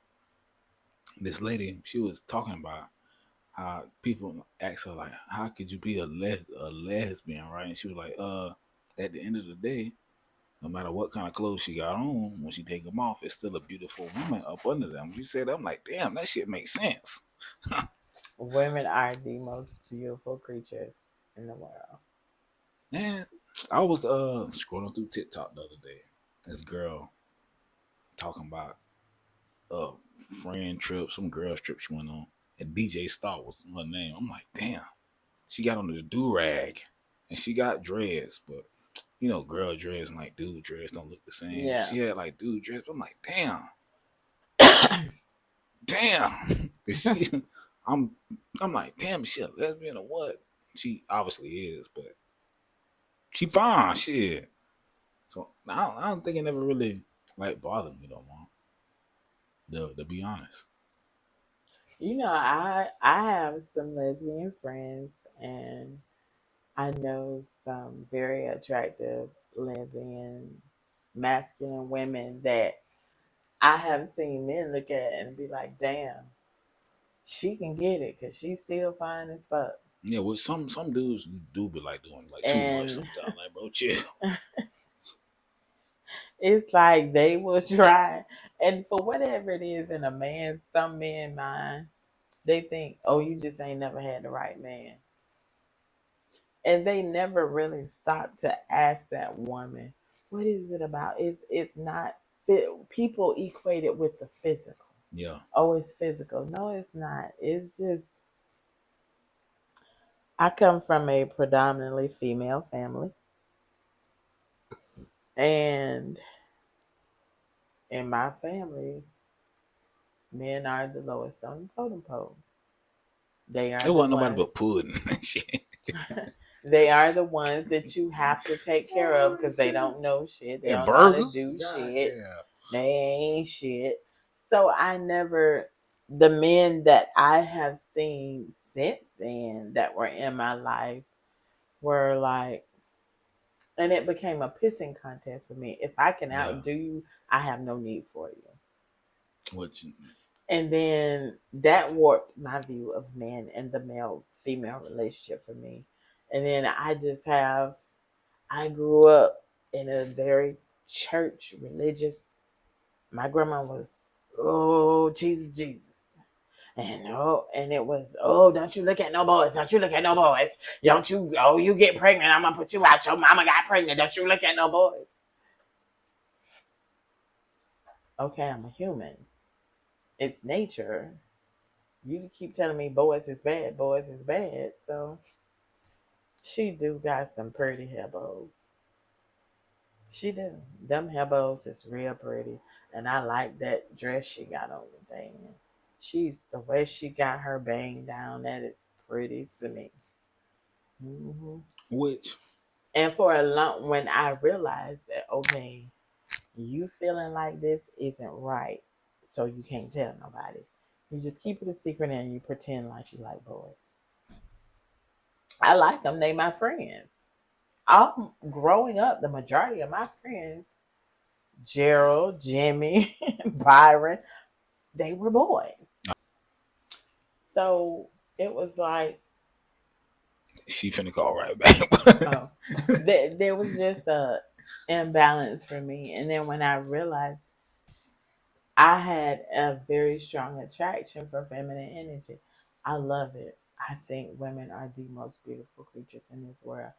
This lady, she was talking about how people ask her like, "How could you be a lesbian?" Right? And she was like, At the end of the day, no matter what kind of clothes she got on, when she take them off, it's still a beautiful woman up under them." You said, "I'm like, damn, that shit makes sense." Women are the most beautiful creatures in the world. And I was scrolling through TikTok the other day. This girl talking about uh friend trip, some girls trip she went on, and DJ Star was her name. I'm like, damn, she got on the do rag, and she got dreads, but girl dreads and like dude dreads don't look the same. Yeah. She had like dude dreads. I'm like, damn, damn. 'Cause she, I'm, I'm like, damn, is she a lesbian or what? She obviously is, but she fine, shit. So I don't think it never really like bothered me no more. To be honest. I have some lesbian friends, and I know some very attractive lesbian masculine women that I have seen men look at and be like, "Damn, she can get it because she's still fine as fuck." Yeah, well, some dudes do be like doing like too much And sometimes. Like, bro, chill. it's like they will try, and for whatever it is in a man, some men mind, they think, "Oh, you just ain't never had the right man." And they never really stop to ask that woman, what is it about? It's not fit. People equate it with the physical. Yeah, Oh, it's physical. No, it's not. It's just I come from a predominantly female family, and in my family, men are the lowest on the totem pole. They it are the wasn't nobody ones but pudding and shit. they are the ones that you have to take care of because they don't know shit. They And don't know how to burgers. do God shit. damn. They ain't shit. So I never, the men that I have seen since then that were in my life were like, and it became a pissing contest for me. If I can Yeah. outdo you, I have no need for you. What? You, And then that warped my view of men and the male female relationship for me. And then I grew up in a very church religious. My grandma was, oh, Jesus, Jesus. And it was, oh, don't you look at no boys. Don't you look at no boys. Don't you, oh, you get pregnant. I'm going to put you out. Your mama got pregnant. Don't you look at no boys. Okay, I'm a human. It's nature. You keep telling me boys is bad. Boys is bad. So she do got some pretty hair bows. She do. Them hair bows is real pretty, and I like that dress she got on today. She's the way she got her bang down. That is pretty to me. Hmm. Which And for a long, when I realized that, okay, you feeling like this isn't right, so you can't tell nobody. You just keep it a secret and you pretend like you like boys. I like them. They my friends. All growing up, the majority of my friends, Gerald, Jimmy, Byron, they were boys. So it was like, she finna call right back. oh, there was just a imbalance for me. And then when I realized I had a very strong attraction for feminine energy, I love it. I think women are the most beautiful creatures in this world.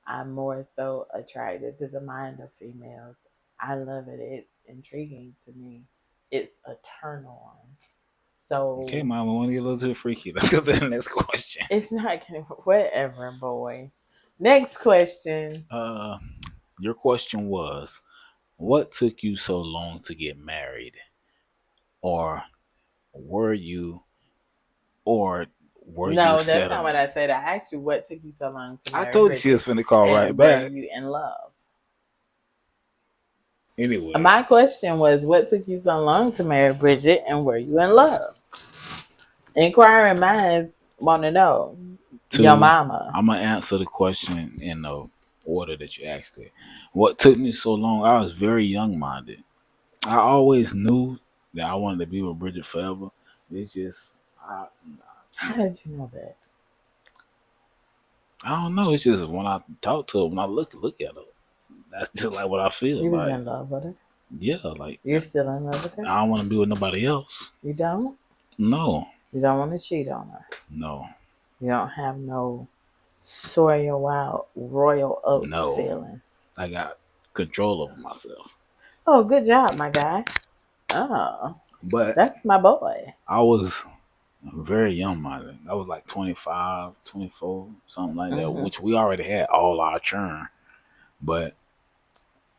I'm more so attracted to the mind of females. I love it. It's intriguing to me. It's a turn on. Okay, So mama, want to get a little too freaky. Let's go to the next question. it's not gonna whatever, boy. Next question. Uh, your question was, what took you so long to get married, or were you, or were you No, that's not what settling? I said. I asked you what took you so long to I marry told you she was Bridget, finna call right and were back. you in love? Anyway, My question was, what took you so long to marry Bridget, and were you in love? Inquiring minds want to know. Your two, mama. I'm gonna answer the question in the order that you asked it. What took me so long? I was very young minded. I always knew that I wanted to be with Bridget forever. It's just, How did you know that? I don't know. It's just when I talk to her, when I look at her, that's just like what I feel You was like. in love with her. Yeah, like You're still in love with her. I don't want to be with nobody else. You don't. No, You don't want to cheat on her. no, You don't have no Sawyer Wild Royal Oats no. feeling. I got control over myself. Oh, good job, my guy. Oh, But that's my boy. I was very young minded. I was like 25, 24, something like that, Hmm. which we already had all our churn. But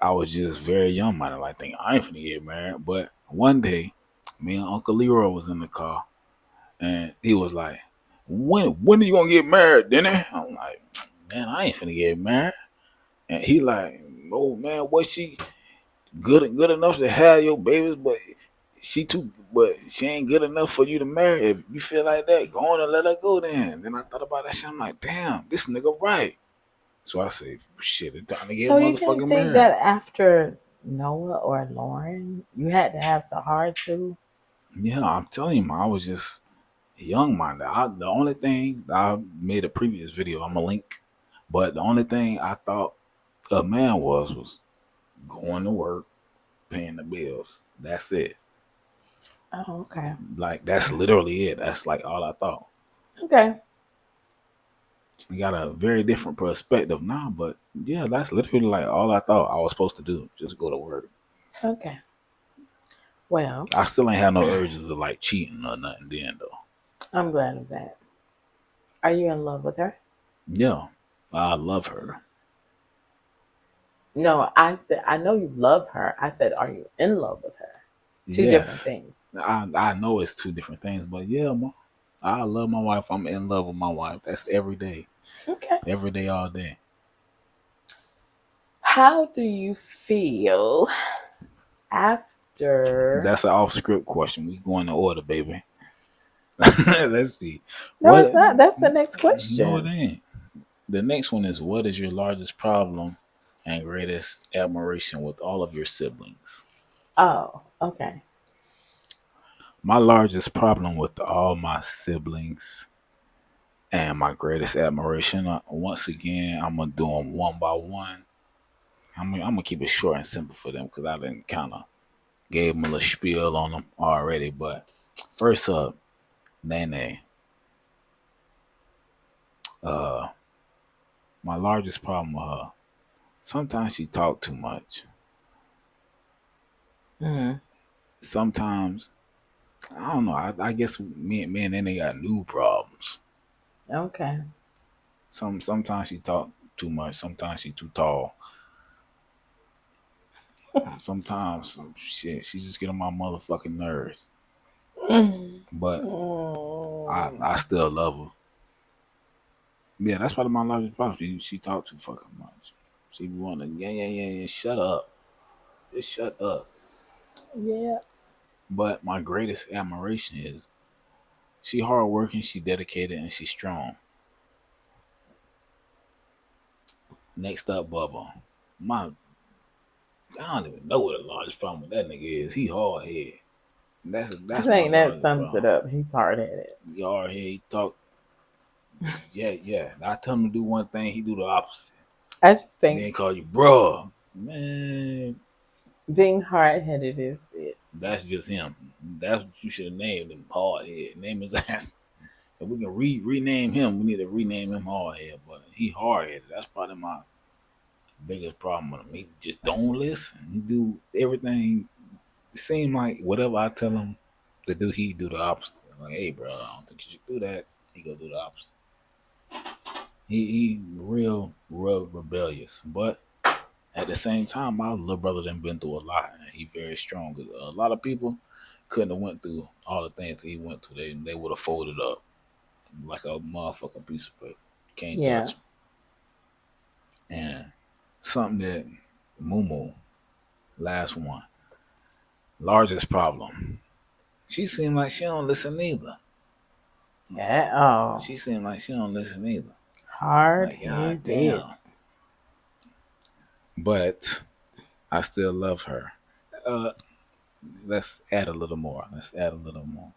I was just very young minded. Like, think I ain't finna get married. But one day, me and Uncle Leroy was in the car, and he was like, "When are you gonna get married, Denny?" I'm like, "Man, I ain't finna get married." And he like, "Oh man, what she good enough to have your babies, but she ain't good enough for you to marry. If you feel like that, go on and let her go then." I thought about that shit. I'm like, damn, this nigga right. So I say, shit, it's time to get So you didn't motherfucking think married. that after Noah or Lauren, you had to have Sahar too? Yeah, I'm telling you, man, I was just young minded. The only thing I made a previous video, I'm a link, but the only thing I thought a man was going to work, paying the bills. That's it. Oh, okay. Like that's literally it. That's like all I thought. Okay. I got a very different perspective now, but yeah, that's literally like all I thought I was supposed to do. Just go to work. Okay. Well, I still ain't have no urges of like cheating or nothing then though. I'm glad of that. Are you in love with her? Yeah. I love her. No, I said I know you love her. I said, are you in love with her? Two different Yes. things. I know it's two different things, but yeah, I love my wife. I'm in love with my wife. That's every day. Okay. Every day, all day. How do you feel after? That's an off script question. We going in order, baby. Let's see. No, it's What not. That's the next no it question. ain't. The next one is, what is your largest problem and greatest admiration with all of your siblings? Oh, okay. My largest problem with all my siblings and my greatest admiration, once again, I'm going to do them one by one. I'm gonna keep it short and simple for them because I didn't kind of gave them a little spiel on them already. But first up, Nene. Uh, my largest problem with her, sometimes she talk too much. Hmm. Sometimes I don't know. I guess me and Nene got new problems. Okay. Sometimes she talk too much. Sometimes she too tall. Sometimes shit, she just get on my motherfucking nerves. But I still love her. Yeah, that's part of my largest problem. She talk too fucking much. She wanna yeah. Shut up. Just shut up. Yeah. But my greatest admiration is she hardworking, she dedicated, and she's strong. Next up, Bubba. My I don't even know what the largest problem with that nigga is. He hard head. I That's my think that largest sums it problem. up. He's hard headed. He hard head. He talk. Yeah. I tell him to do one thing, he do the opposite. I just think Then call you bruh. Man, being hard headed is it. that's just him. That's what you should have named him. Hard head. Name his ass. If we can rename him, we need to rename him hard head. But he hard headed. That's probably my biggest problem with him. He just don't listen. He do everything. It seem like whatever I tell him to do, he do the opposite. Like, hey, bro, I don't think you should do that. He go do the opposite. He real rebellious, but at the same time, my little brother done been through a lot, and he very strong. A lot of people couldn't have went through all the things that he went through. They would have folded up like a motherfucking piece of paper. Can't Yeah. touch him. And something that Mumu, last one, largest problem. She seemed like she don't listen either. At all. She seemed like she don't listen either. Hard Like, god headed. damn. But I still love her. Uh, let's add a little more. Let's add a little more.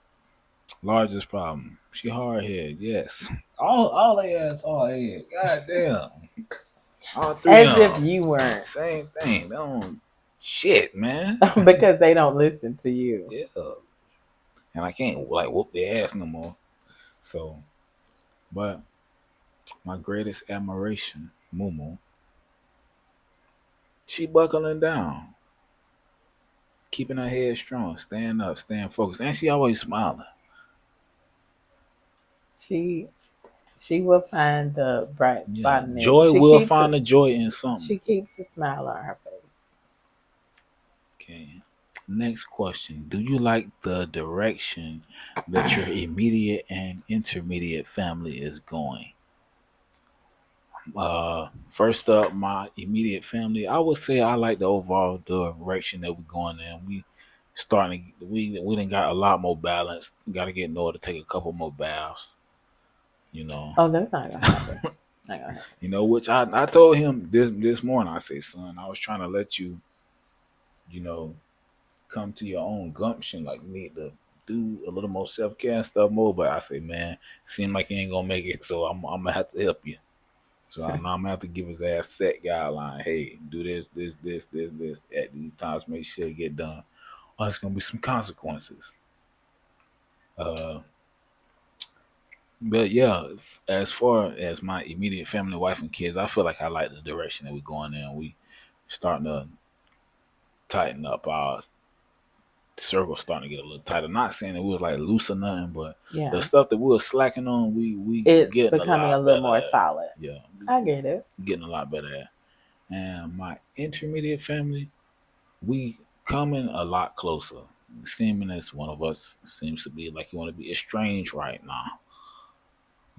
Largest problem. She hard head, yes. All they ass hard head. God damn. All three As of if them. you weren't. Same thing. They don't shit, man. Because they don't listen to you. Yeah. And I can't like whoop their ass no more. So, but my greatest admiration, Mumu, she buckling down, keeping her head strong, staying up, staying focused, and she always smiling. She she will find the bright Yeah, spot in it. joy will find a joy in something. She keeps a smile on her face. Okay. Next question. Do you like the direction that your immediate and intermediate family is going? First up, my immediate family. I would say I like the overall direction that we're going in. We done got a lot more balance. Got to get Noah to take a couple more baths. You know, Oh, that's not gonna happen. Not gonna happen. which I told him this morning. I say, son, I was trying to let you, you know, come to your own gumption. Like, you need to do a little more self care and stuff more. But I say, man, seem like you ain't gonna make it, so I'm gonna have to help you. So I'm gonna have to give his ass set guideline. Hey, do this at these times. Make sure it get done. Or it's gonna be some consequences. Uh, but yeah, as far as my immediate family, wife and kids, I feel like I like the direction that we're going in. We starting to tighten up our circle, starting to get a little tighter. Not saying that we was like loose or nothing, but the Yeah. stuff that we were slacking on, we It's getting a becoming a lot little better more at. solid. Yeah, I get it. getting a lot better at. And my intermediate family, we coming a lot closer. Seeming as one of us seems to be like you want to be estranged right now,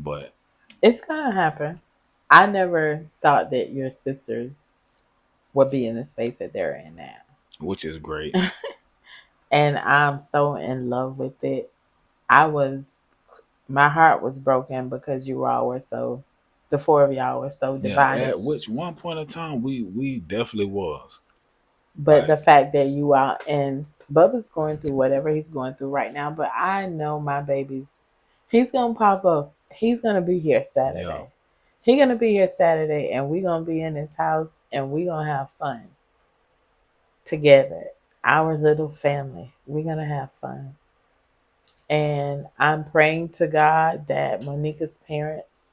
but It's gonna happen. I never thought that your sisters would be in the space that they're in now. which is great. And I'm so in love with it. I was my heart was broken because you all were so the four of y'all were so Yeah, divided. at which one point in time we definitely was But the like, fact that you are and Bubba's going through whatever he's going through right now, but I know my baby's he's gonna pop up. He's gonna be here yeah, Saturday. He's gonna be here Saturday and we're gonna be in his house and we're gonna have fun together. Our little family. We're gonna have fun. And I'm praying to God that Monica's parents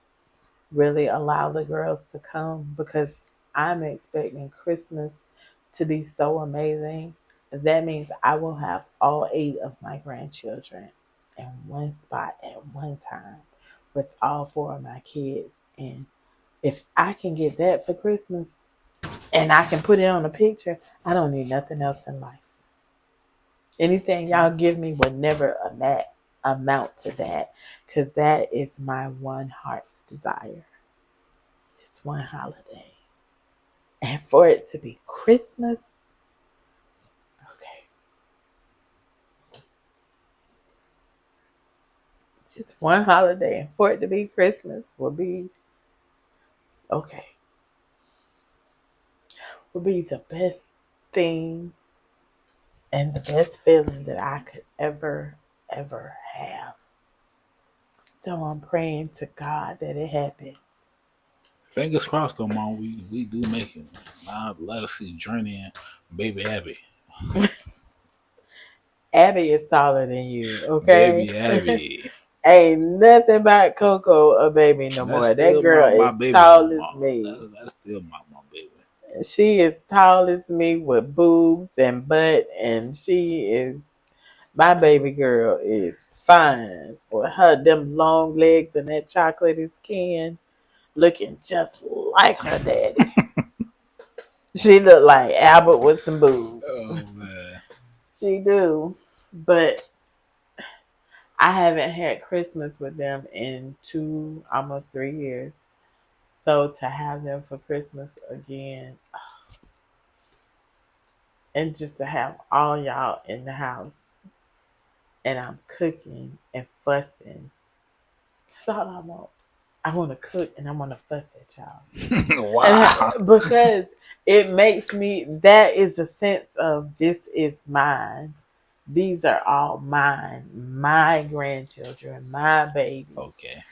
really allow the girls to come because I'm expecting Christmas to be so amazing. That means I will have all eight of my grandchildren in one spot at one time with all four of my kids. And if I can get that for Christmas, and I can put it on a picture, I don't need nothing else in life. Anything y'all give me will never amount to that, because that is my one heart's desire. Just one holiday. And for it to be Christmas, okay, just one holiday. And for it to be Christmas okay, will be the best thing and the best feeling that I could ever have. So I'm praying to God that it happens. Fingers crossed, though, mom. We do make it. Now let us see Journey and Baby Abby. Abby is taller than you, okay? Baby Abby. Ain't nothing about Coco a baby no That's more. That still my, girl my is baby, though, tall as mama. me. That's still my baby. She is tall as me with boobs and butt, and she is my baby girl is fine with her them long legs and that chocolatey skin, looking just like her daddy. She look like Albert with some boobs. Oh man. She do, but I haven't had Christmas with them in 2, almost 3 years. So to have them for Christmas again, and just to have all y'all in the house, and I'm cooking and fussing. That's all I want. I want to cook and I want to fuss at y'all. Wow. And because it makes me, that is a sense of this is mine. These are all mine, my grandchildren, my babies. Okay.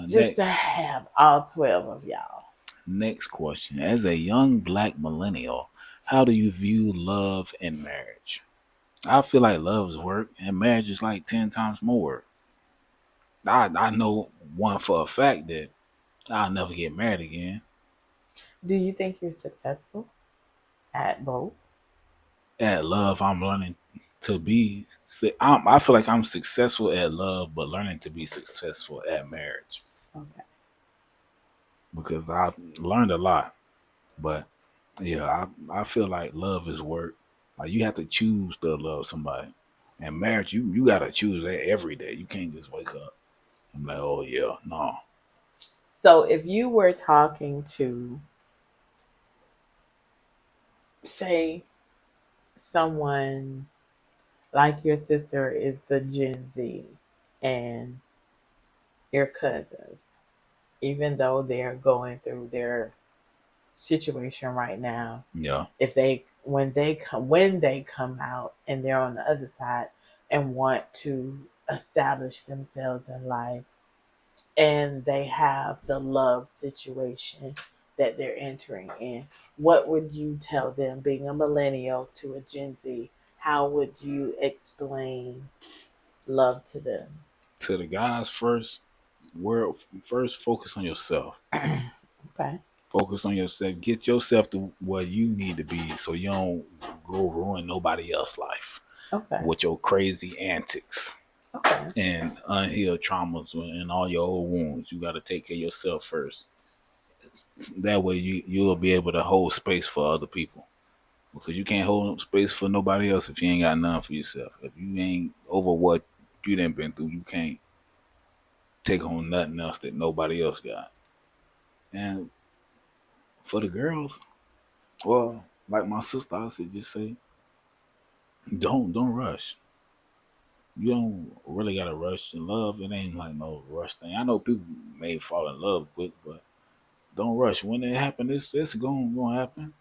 Just to Next. have all 12 of y'all. Next question. As a young black millennial, how do you view love and marriage? I feel like love is work and marriage is like 10 times more work. I know one for a fact that I'll never get married again. Do you think you're successful at both? At love, I'm learning to be. I feel like I'm successful at love, but learning to be successful at marriage Okay. because I learned a lot. But yeah, I feel like love is work. Like you have to choose to love somebody. And marriage, you gotta choose that every day. You can't just wake up. I'm like, oh yeah, no. So if you were talking to, say, someone like your sister is the Gen Z and your cousins, even though they're going through their situation right now, Yeah. if they when they come out and they're on the other side and want to establish themselves in life, and they have the love situation that they're entering in, what would you tell them, being a millennial to a Gen Z? How would you explain love to them? To the guys first, world first focus on yourself. Okay. Focus on yourself. Get yourself to where you need to be so you don't go ruin nobody else's life Okay. with your crazy antics Okay. and unhealed traumas and all your old wounds. You got to take care of yourself first. That way you'll be able to hold space for other people because you can't hold space for nobody else if you ain't got none for yourself. If you ain't over what you done been through, you can't take on nothing else that nobody else got. And for the girls, well, like my sister, I said, just say, don't rush. You don't really gotta rush in love. It ain't like no rush thing. I know people may fall in love quick, but don't rush. When it happen, it's gonna happen.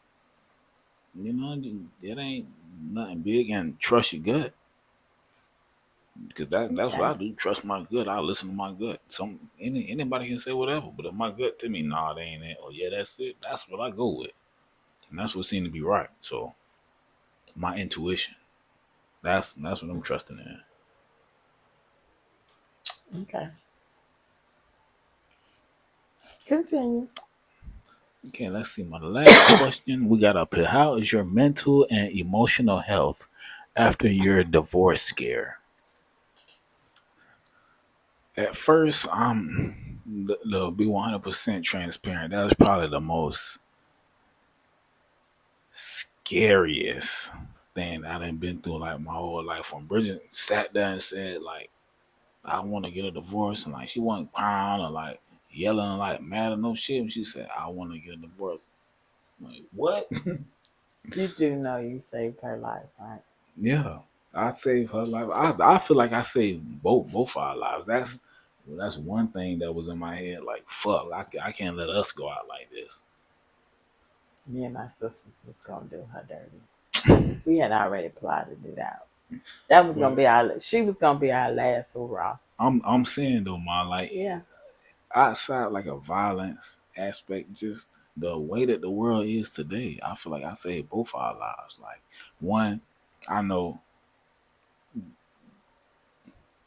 You know, it ain't nothing big, and trust your gut because that's what Okay. I do. Trust my gut. I listen to my gut. Anybody can say whatever, but if my gut tell me, nah, that ain't it. Or yeah, that's it. That's what I go with, and that's what seemed to be right. So my intuition. That's what I'm trusting in. Okay. Continue. Okay, let's see. My last question we got up here. How is your mental and emotional health after your divorce scare? At first, I'm to be 100% transparent. That was probably the most. scariest thing I done been through like my whole life. When Bridget sat there and said like, I want to get a divorce, and like she wasn't crying or like yelling like mad or no shit. And she said, I want to get a divorce. I'm like, what? You do know you saved her life, right? Yeah, I saved her life. I feel like I saved both our lives. That's one thing that was in my head. Like fuck, I can't let us go out like this. Me and my sisters was gonna do her dirty. We had already plotted it out. That was gonna But be our. She was gonna be our last hurrah. I'm saying though, ma, like Yeah. outside like a violence aspect, just the way that the world is today, I feel like I saved both our lives. Like one, I know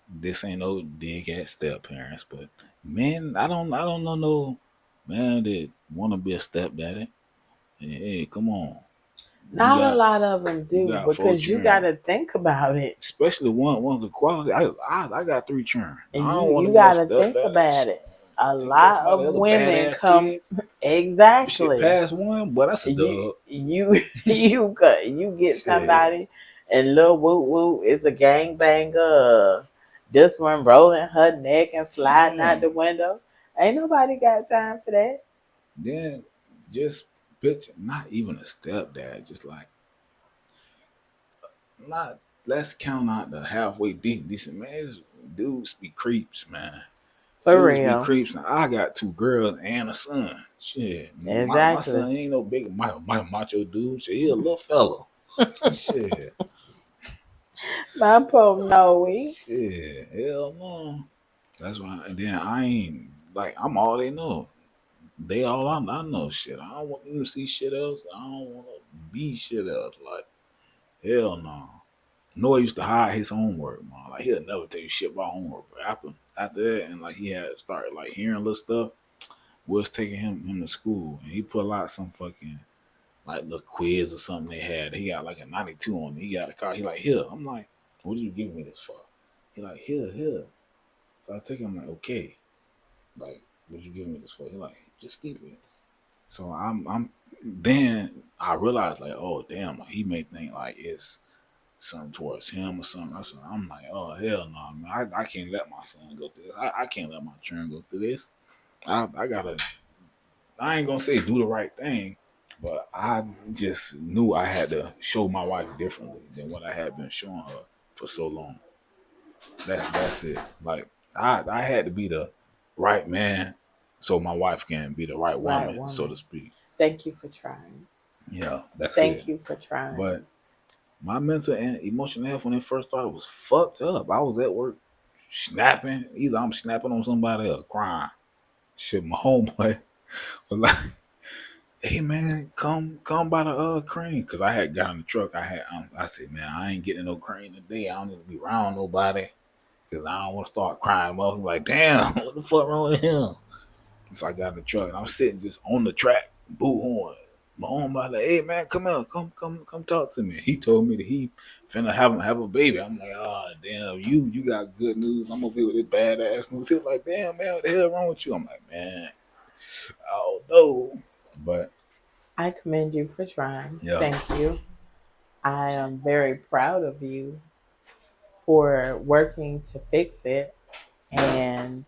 this ain't no dig at step parents, but men, I don't know no man that want to be a stepdaddy. Hey, come on, you Not a got lot of them you do got four because you got children, to think about it. especially one's the quality. I got three children. And I you don't want you to be no got to think stepdaddy. about Shit, it. A take care of lot somebody of other women badass come kids. Shit, exactly. past one, but that's a You dub. you get Shit, somebody and little woo woo is a gangbanger. This one rolling her neck and sliding out yeah. the window. Ain't nobody got time for that. Then just picture, not even a stepdad, just like not. Let's count out the halfway decent man. Dudes be creeps, man. For Dudes be real. creeps. Now I got two girls and a son. Shit, my Exactly. son ain't no big macho dude. Shit, he a little fella. Shit, My poor Noe. shit, hell no. That's why. And then I ain't like I'm all they know. They all I know. Shit, I don't want them to see shit else. I don't want to be shit else. Like hell no. Noah used to hide his homework, man. Like he'll never tell you shit about homework. But after that, and like he had started like hearing little stuff, was taking him to school, and he put out some fucking like little quiz or something they had. He got like a 92 on it. He got a car. He like here. I'm like, what did you give me this for? He like here. So I take him like okay, like what you give me this for? He like just keep it. So I'm then I realized like oh damn, like he may think like it's something towards him or something. I'm like, oh hell no, man. I can't let my son go through this. I can't let my children go through this. I gotta. I ain't gonna say do the right thing, but I just knew I had to show my wife differently than what I had been showing her for so long. That's it. Like I had to be the right man so my wife can be the right Right woman, so to woman. speak. Thank you for trying. Yeah, that's it. Thank you for But trying. my mental and emotional health when it first started was fucked up. I was at work snapping. Either I'm snapping on somebody or crying. Shit, my homeboy was like, "Hey man, come by the crane," because I had got in the truck. I said, "Man, I ain't getting no crane today. I don't need to be around nobody because I don't want to start crying." Well, like, damn, what the fuck wrong with him? So I got in the truck and I'm sitting just on the track, boot horn. My own mother, like, hey man, come out, come talk to me. He told me that he finna have a baby. I'm like, oh damn, you got good news. I'm over here with this bad ass news. He was like, damn man, what the hell wrong with you? I'm like, man, oh no. But I commend you for trying. yeah, Thank you. I am very proud of you for working to fix it. And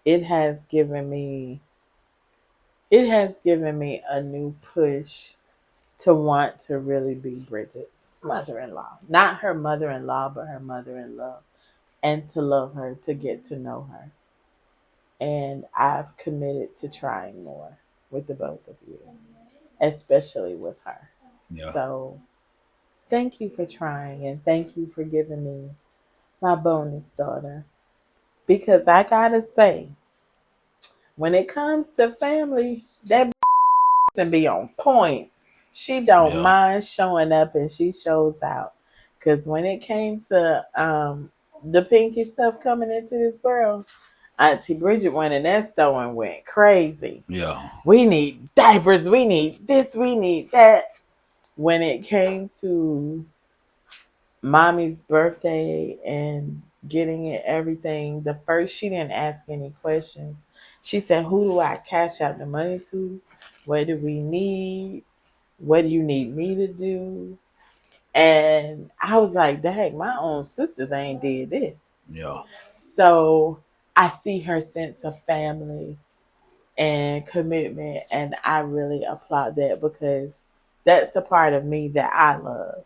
it has given me it has given me a new push to want to really be Bridget's mother-in-law. Not her mother-in-law, but her mother-in-law. And to love her, to get to know her. And I've committed to trying more with the both of you, especially with her. yeah, So thank you for trying and thank you for giving me my bonus daughter. Because I gotta say, when it comes to family, that and be on points. She don't yeah, mind showing up and she shows out. Cause when it came to the pinky stuff coming into this world, Auntie Bridget went in that store and went crazy. yeah, We need diapers, we need this, we need that. When it came to mommy's birthday and getting it everything, the first she didn't ask any questions. She said, who do I cash out the money to? What do we need? What do you need me to do? And I was like, dang, my own sisters ain't did this. Yeah. So I see her sense of family and commitment, and I really applaud that because that's the part of me that I love.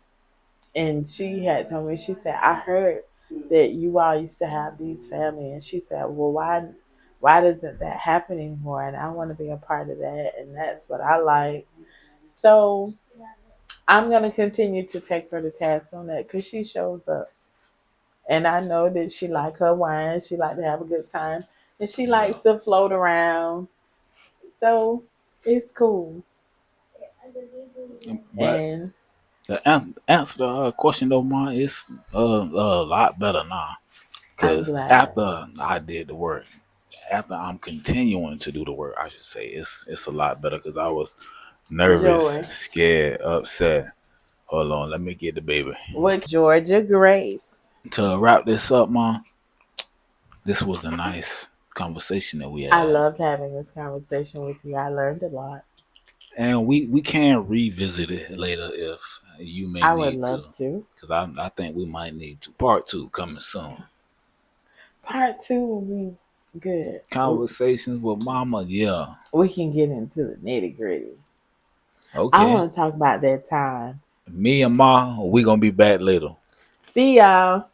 And she had told me, she said, I heard that you all used to have these family, and she said, well, why doesn't that happen anymore? And I want to be a part of that, and that's what I like. So I'm gonna continue to take her to task on that because she shows up, and I know that she like her wine, she like to have a good time, and she Yeah. likes to float around. So it's cool, But and the answer to her question though, mine is a lot better now. I'm Cause glad. after I did the work, after I'm continuing to do the work, I should say it's a lot better. Cause I was nervous, Joy, scared, upset. Hold on, let me get the baby. what Georgia Grace? To wrap this up, mom, this was a nice conversation that we I had, loved having this conversation with you. I learned a lot. and we can revisit it later if you may I would need love to. to. Cause I think we might need to part two coming soon. Part two will be good. Conversations with mama, yeah. We can get into the nitty gritty. I Okay. want to talk about that time. Me and Ma, we gonna be back later. See y'all.